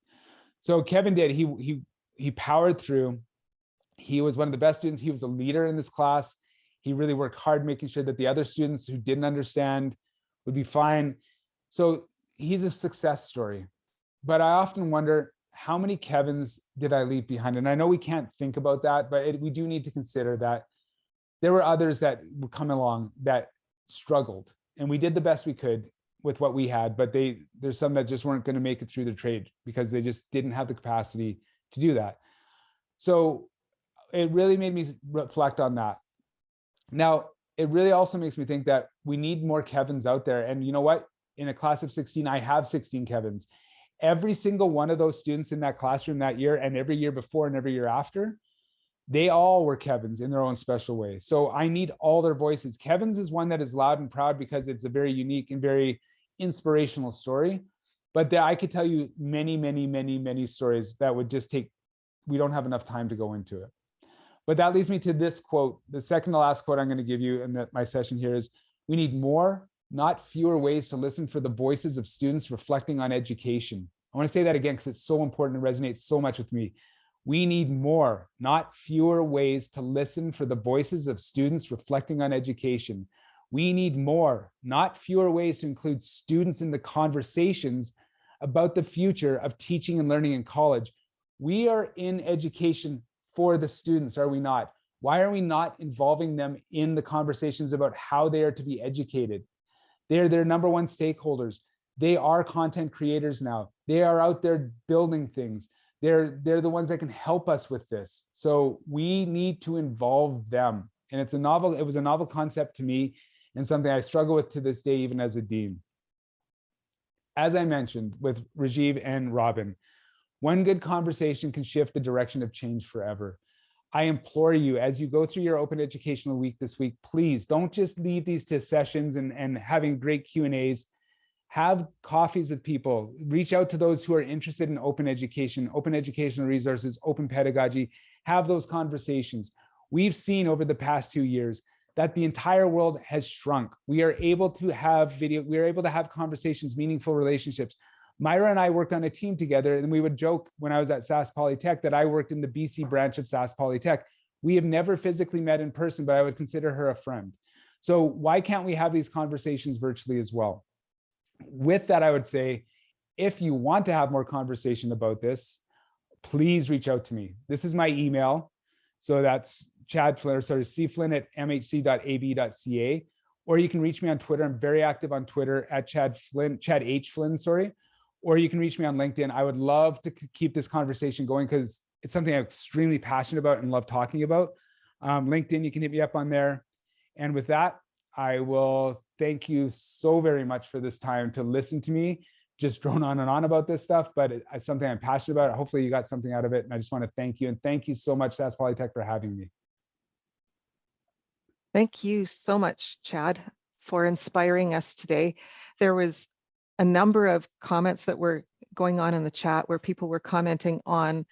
So Kevin did, he powered through. He was one of the best students. He was a leader in this class. He really worked hard making sure that the other students who didn't understand would be fine. So he's a success story. But I often wonder, how many Kevins did I leave behind? And I know we can't think about that, but we do need to consider that there were others that would come along that struggled, and we did the best we could with what we had, but there's some that just weren't going to make it through the trade because they just didn't have the capacity to do that. So it really made me reflect on that. Now, it really also makes me think that we need more Kevins out there. And you know what? In a class of 16, I have 16 Kevins. Every single one of those students in that classroom that year, and every year before and every year after, they all were Kevins in their own special way. So I need all their voices. Kevin's is one that is loud and proud because it's a very unique and very inspirational story. But I could tell you many, many, many, many stories that would just we don't have enough time to go into it. But that leads me to this quote. The second to last quote I'm going to give you in my session here is, we need more, not fewer ways to listen for the voices of students reflecting on education. I want to say that again because it's so important and resonates so much with me. We need more, not fewer ways to listen for the voices of students reflecting on education. We need more, not fewer ways to include students in the conversations about the future of teaching and learning in college. We are in education for the students, are we not? Why are we not involving them in the conversations about how they are to be educated? They're their number one stakeholders. They are content creators now. They are out there building things. They're the ones that can help us with this. So we need to involve them. And it was a novel concept to me and something I struggle with to this day, even as a dean. As I mentioned with Rajiv and Robin, one good conversation can shift the direction of change forever. I implore you, as you go through your Open Educational Week this week, please don't just leave these to sessions and having great Q&As. Have coffees with people. Reach out to those who are interested in open education, open educational resources, open pedagogy. Have those conversations. We've seen over the past 2 years that the entire world has shrunk. We are able to have we are able to have conversations, meaningful relationships. Myra and I worked on a team together, and we would joke when I was at Sask Polytech that I worked in the BC branch of Sask Polytech. We have never physically met in person, but I would consider her a friend. So why can't we have these conversations virtually as well? With that, I would say, if you want to have more conversation about this, please reach out to me. This is my email. So that's Chad Flinn, cflynn@mhc.ab.ca, or you can reach me on Twitter. I'm very active on Twitter at Chad H. Flynn, or you can reach me on LinkedIn. I would love to keep this conversation going because it's something I'm extremely passionate about and love talking about. LinkedIn, you can hit me up on there. And with that, I will thank you so very much for this time to listen to me just drone on and on about this stuff, but it's something I'm passionate about. Hopefully you got something out of it. And I just want to thank you. And thank you so much, Sask Polytech, for having me. Thank you so much, Chad, for inspiring us today. There was a number of comments that were going on in the chat where people were commenting on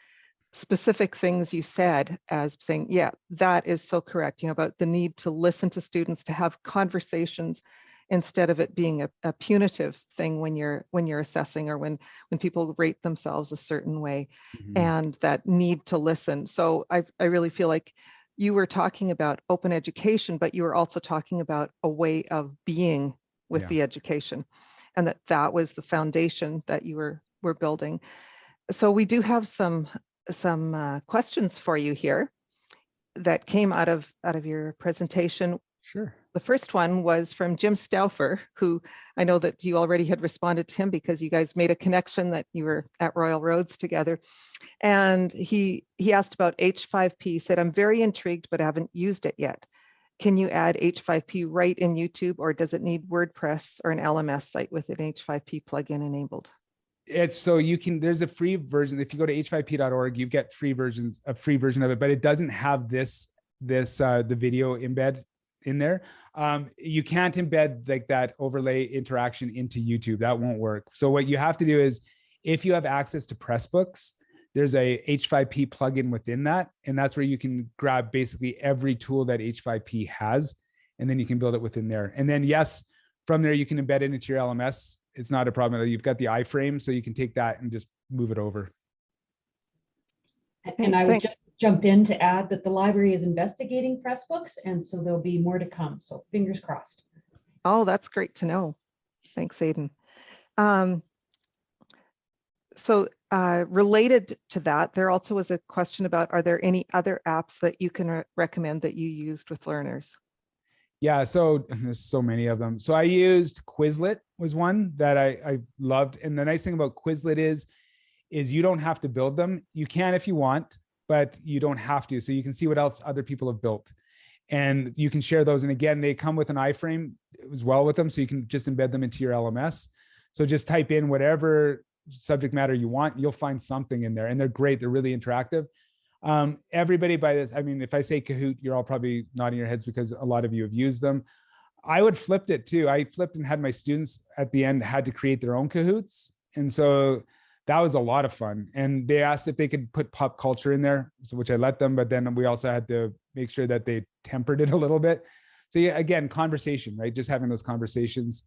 specific things you said as saying, yeah, that is so correct, about the need to listen to students, to have conversations instead of it being a punitive thing when you're assessing, or when people rate themselves a certain way, and that need to listen. So I really feel like you were talking about open education, but you were also talking about a way of being with Yeah. the education, and that was the foundation that you were building. So we do have some questions for you here that came out of your presentation. Sure. The first one was from Jim Stauffer, who I know that you already had responded to him because you guys made a connection that you were at Royal Roads together. And he asked about H5p, said, I'm very intrigued, but I haven't used it yet. Can you add H5p Right in YouTube, or does it need WordPress or an LMS site with an H5p plugin enabled? It's so you can, there's a free version. If you go to h5p.org, you get a free version of it, but it doesn't have the video embed in there. You can't embed like that overlay interaction into YouTube. That won't work. So what you have to do is, if you have access to Pressbooks, there's a H5p plugin within that. And that's where you can grab basically every tool that H5p has, and then you can build it within there. And then yes, from there, you can embed it into your LMS. It's not a problem. You've got the iframe, so you can take that and just move it over. And I would just jump in to add that the library is investigating Pressbooks, and so there'll be more to come. So fingers crossed. Oh, that's great to know. Thanks, Aiden. Related to that, there also was a question about, are there any other apps that you can recommend that you used with learners? Yeah, so there's so many of them. So I used Quizlet was one that I loved. And the nice thing about Quizlet is you don't have to build them. You can if you want, but you don't have to. So you can see what else other people have built, and you can share those. And again, they come with an iframe as well with them, so you can just embed them into your LMS. So just type in whatever subject matter you want, you'll find something in there, and they're great. They're really interactive. Everybody by this, I mean, if I say Kahoot, you're all probably nodding your heads because a lot of you have used them. I would flip it too. I flipped and had my students at the end had to create their own Kahoots. And so that was a lot of fun. And they asked if they could put pop culture in there, so which I let them, but then we also had to make sure that they tempered it a little bit. So yeah, again, conversation, right? Just having those conversations.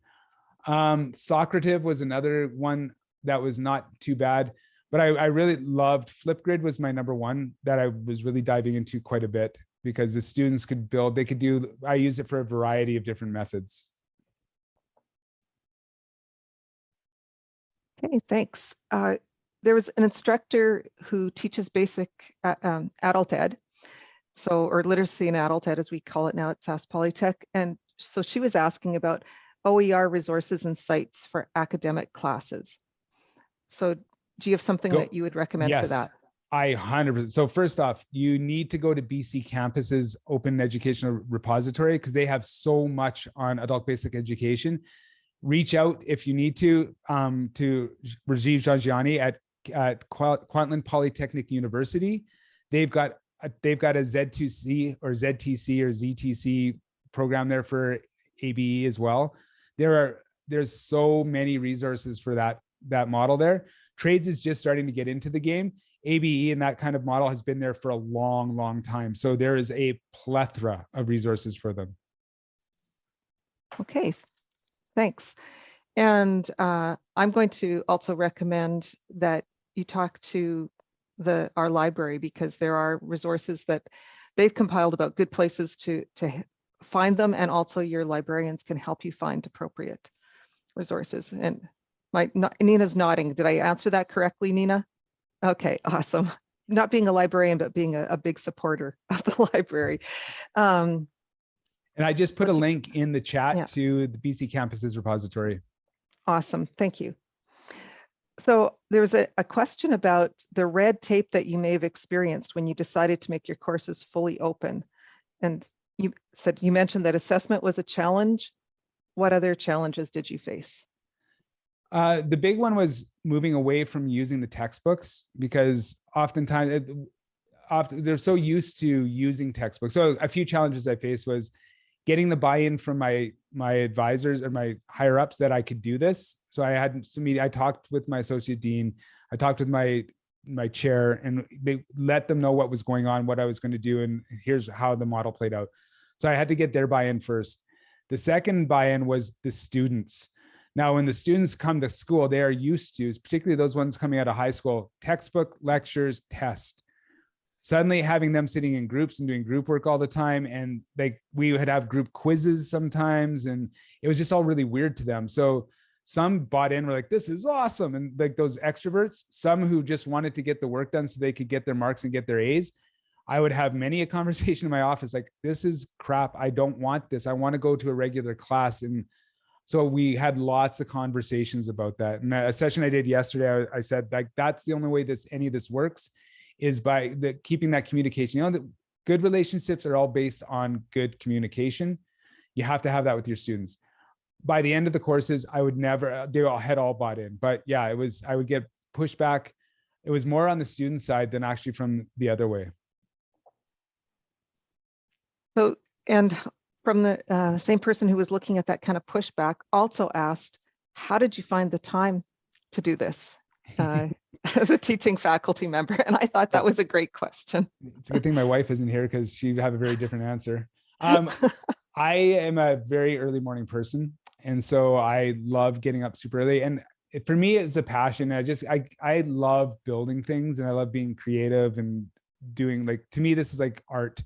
Socrative was another one that was not too bad. But I really loved Flipgrid was my number one that I was really diving into quite a bit, because the students could build, they could do, I use it for a variety of different methods. Okay, thanks. There was an instructor who teaches basic adult ed, or literacy in adult ed, as we call it now at SAS Polytech. And so she was asking about OER resources and sites for academic classes. So do you have something that you would recommend for that? I 100%. So first off, you need to go to BC Campus's open educational repository, because they have so much on adult basic education. Reach out if you need to Rajiv Jangiani at Kwantlen Polytechnic University. They've got a Z2C or ZTC or ZTC program there for ABE as well. There's so many resources for that model there. Trades is just starting to get into the game. ABE and that kind of model has been there for a long, long time. So there is a plethora of resources for them. Okay, thanks. And I'm going to also recommend that you talk to our library, because there are resources that they've compiled about good places to find them, and also your librarians can help you find appropriate resources. And Nina's nodding. Did I answer that correctly, Nina? Okay, awesome. Not being a librarian, but being a big supporter of the library. And I just put a link in the chat to the BC Campus's repository. Awesome, thank you. So there was a question about the red tape that you may have experienced when you decided to make your courses fully open. And you mentioned that assessment was a challenge. What other challenges did you face? The big one was moving away from using the textbooks, because oftentimes they're so used to using textbooks. So a few challenges I faced was getting the buy-in from my advisors or my higher ups that I could do this. So I talked with my associate dean, I talked with my my chair, and they let them know what was going on, what I was going to do, and here's how the model played out. So I had to get their buy-in first. The second buy-in was the students. Now, when the students come to school, they are used to, particularly those ones coming out of high school, textbook, lectures, test. Suddenly having them sitting in groups and doing group work all the time, and we would have group quizzes sometimes, and it was just all really weird to them. So some bought in, were like, this is awesome. And like those extroverts, some who just wanted to get the work done so they could get their marks and get their A's. I would have many a conversation in my office, like, this is crap. I don't want this. I want to go to a regular class. And so we had lots of conversations about that. And a session I did yesterday, I said, like, that's the only way any of this works, is by keeping that communication. You know, the good relationships are all based on good communication. You have to have that with your students. By the end of the courses, they had all bought in. But yeah, I would get pushback. It was more on the student side than actually from the other way. So, and from the same person who was looking at that kind of pushback also asked, how did you find the time to do this as a teaching faculty member? And I thought that was a great question. It's a good thing my wife isn't here, because she'd have a very different answer. I am a very early morning person. And so I love getting up super early. And for me, it's a passion. I love building things, and I love being creative and doing, like, to me, this is like art.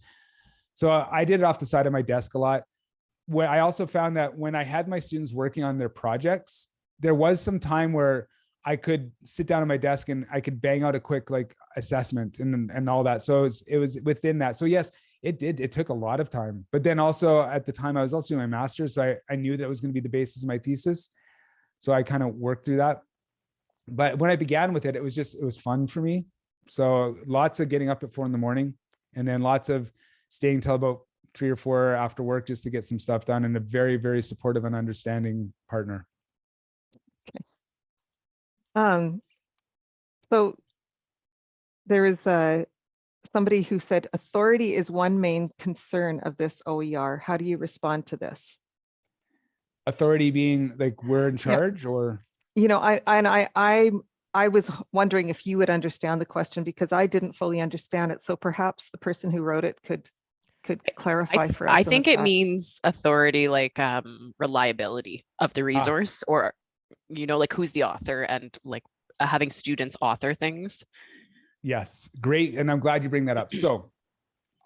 So I did it off the side of my desk a lot. Where I also found that when I had my students working on their projects, there was some time where I could sit down at my desk and I could bang out a quick like assessment and all that. So it was within that. So yes, it took a lot of time. But then also at the time I was also doing my master's, so I knew that it was going to be the basis of my thesis. So I kind of worked through that. But when I began with it, it was fun for me. So lots of getting up at 4 a.m, and then lots of staying till about 3 or 4 after work just to get some stuff done, and a very, very supportive and understanding partner. Okay. So there is somebody who said authority is one main concern of this OER. How do you respond to this? Authority being like we're in charge, or? You know, I was wondering if you would understand the question, because I didn't fully understand it. So perhaps the person who wrote it could clarify for us. I think it means authority, like reliability of the resource, or, you know, like who's the author, and like having students author things. Yes, great. And I'm glad you bring that up. So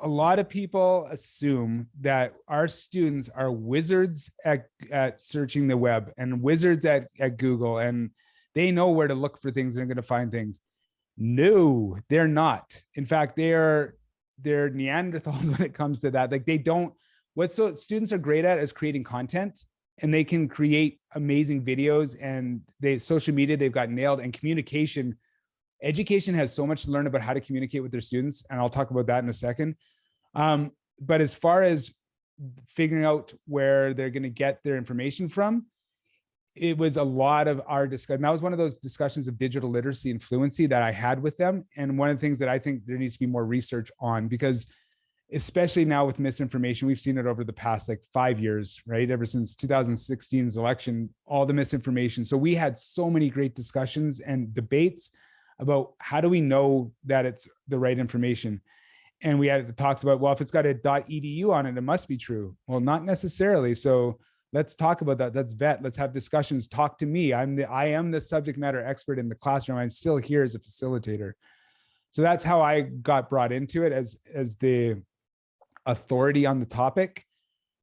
a lot of people assume that our students are wizards at searching the web and wizards at Google, and they know where to look for things and they're going to find things. No, they're not. In fact, they're Neanderthals when it comes to that. Like what students are great at is creating content, and they can create amazing videos, and social media, they've got nailed, and communication. Education has so much to learn about how to communicate with their students, and I'll talk about that in a second. But as far as figuring out where they're going to get their information from, it was a lot of our discussion. That was one of those discussions of digital literacy and fluency that I had with them. And one of the things that I think there needs to be more research on, because especially now with misinformation, we've seen it over the past like 5 years, right? Ever since 2016's election, all the misinformation. So we had so many great discussions and debates about how do we know that it's the right information. And we had talks about, well, if it's got a .edu on it, it must be true. Well, not necessarily. So let's talk about that. Let's vet. Let's have discussions. Talk to me. I am the subject matter expert in the classroom. I'm still here as a facilitator. So that's how I got brought into it, as the authority on the topic.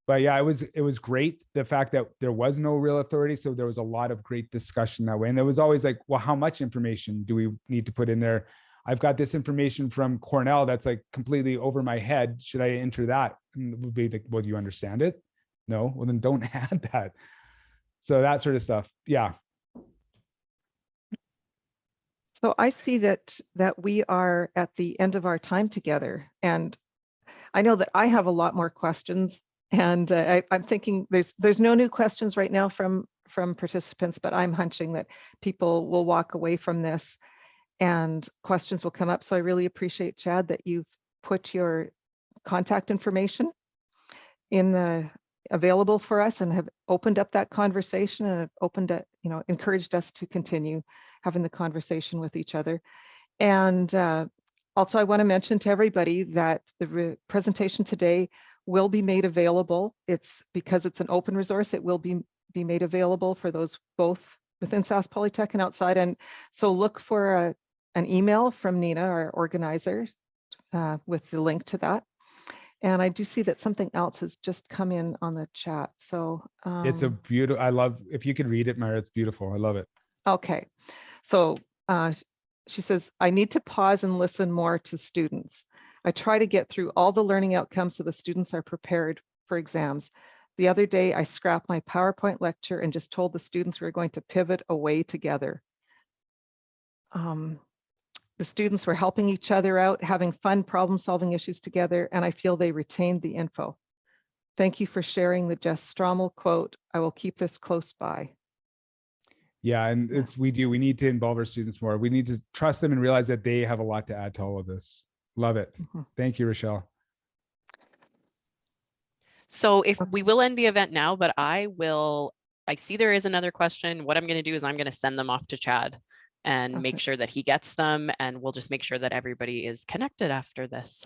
But yeah, it was great. The fact that there was no real authority. So there was a lot of great discussion that way. And there was always like, well, how much information do we need to put in there? I've got this information from Cornell that's like completely over my head. Should I enter that? And it would be like, well, do you understand it? No. Well, then don't add that. So that sort of stuff. Yeah. So I see that we are at the end of our time together, and I know that I have a lot more questions, and I'm thinking there's no new questions right now from participants, but I'm hunching that people will walk away from this and questions will come up. So I really appreciate, Chad, that you've put your contact information available for us, and have opened up that conversation, and have encouraged us to continue having the conversation with each other. And also, I want to mention to everybody that the presentation today will be made available. It's because it's an open resource, it will be made available for those both within Sask Polytech and outside. And so look for an email from Nina, our organizer, with the link to that. And I do see that something else has just come in on the chat. So It's a beautiful, I love, if you could read it, Myra, it's beautiful. I love it. okay. So she says, I need to pause and listen more to students. I try to get through all the learning outcomes so the students are prepared for exams. The other day, I scrapped my PowerPoint lecture and just told the students we were going to pivot away together. The students were helping each other out, having fun problem-solving issues together, and I feel they retained the info. Thank you for sharing the Jess Strommel quote. I will keep this close by. Yeah, and Yeah. we need to involve our students more. We need to trust them and realize that they have a lot to add to all of this. Love it. Mhm. Thank you, Rochelle. So if we will end the event now, but I see there is another question. What I'm going to do is I'm going to send them off to Chad and make Okay. sure that he gets them, and we'll just make sure that everybody is connected after this.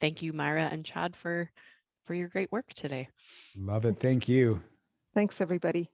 Thank you, Myra and Chad, for your great work today. Love it. Thank you. Thanks, everybody.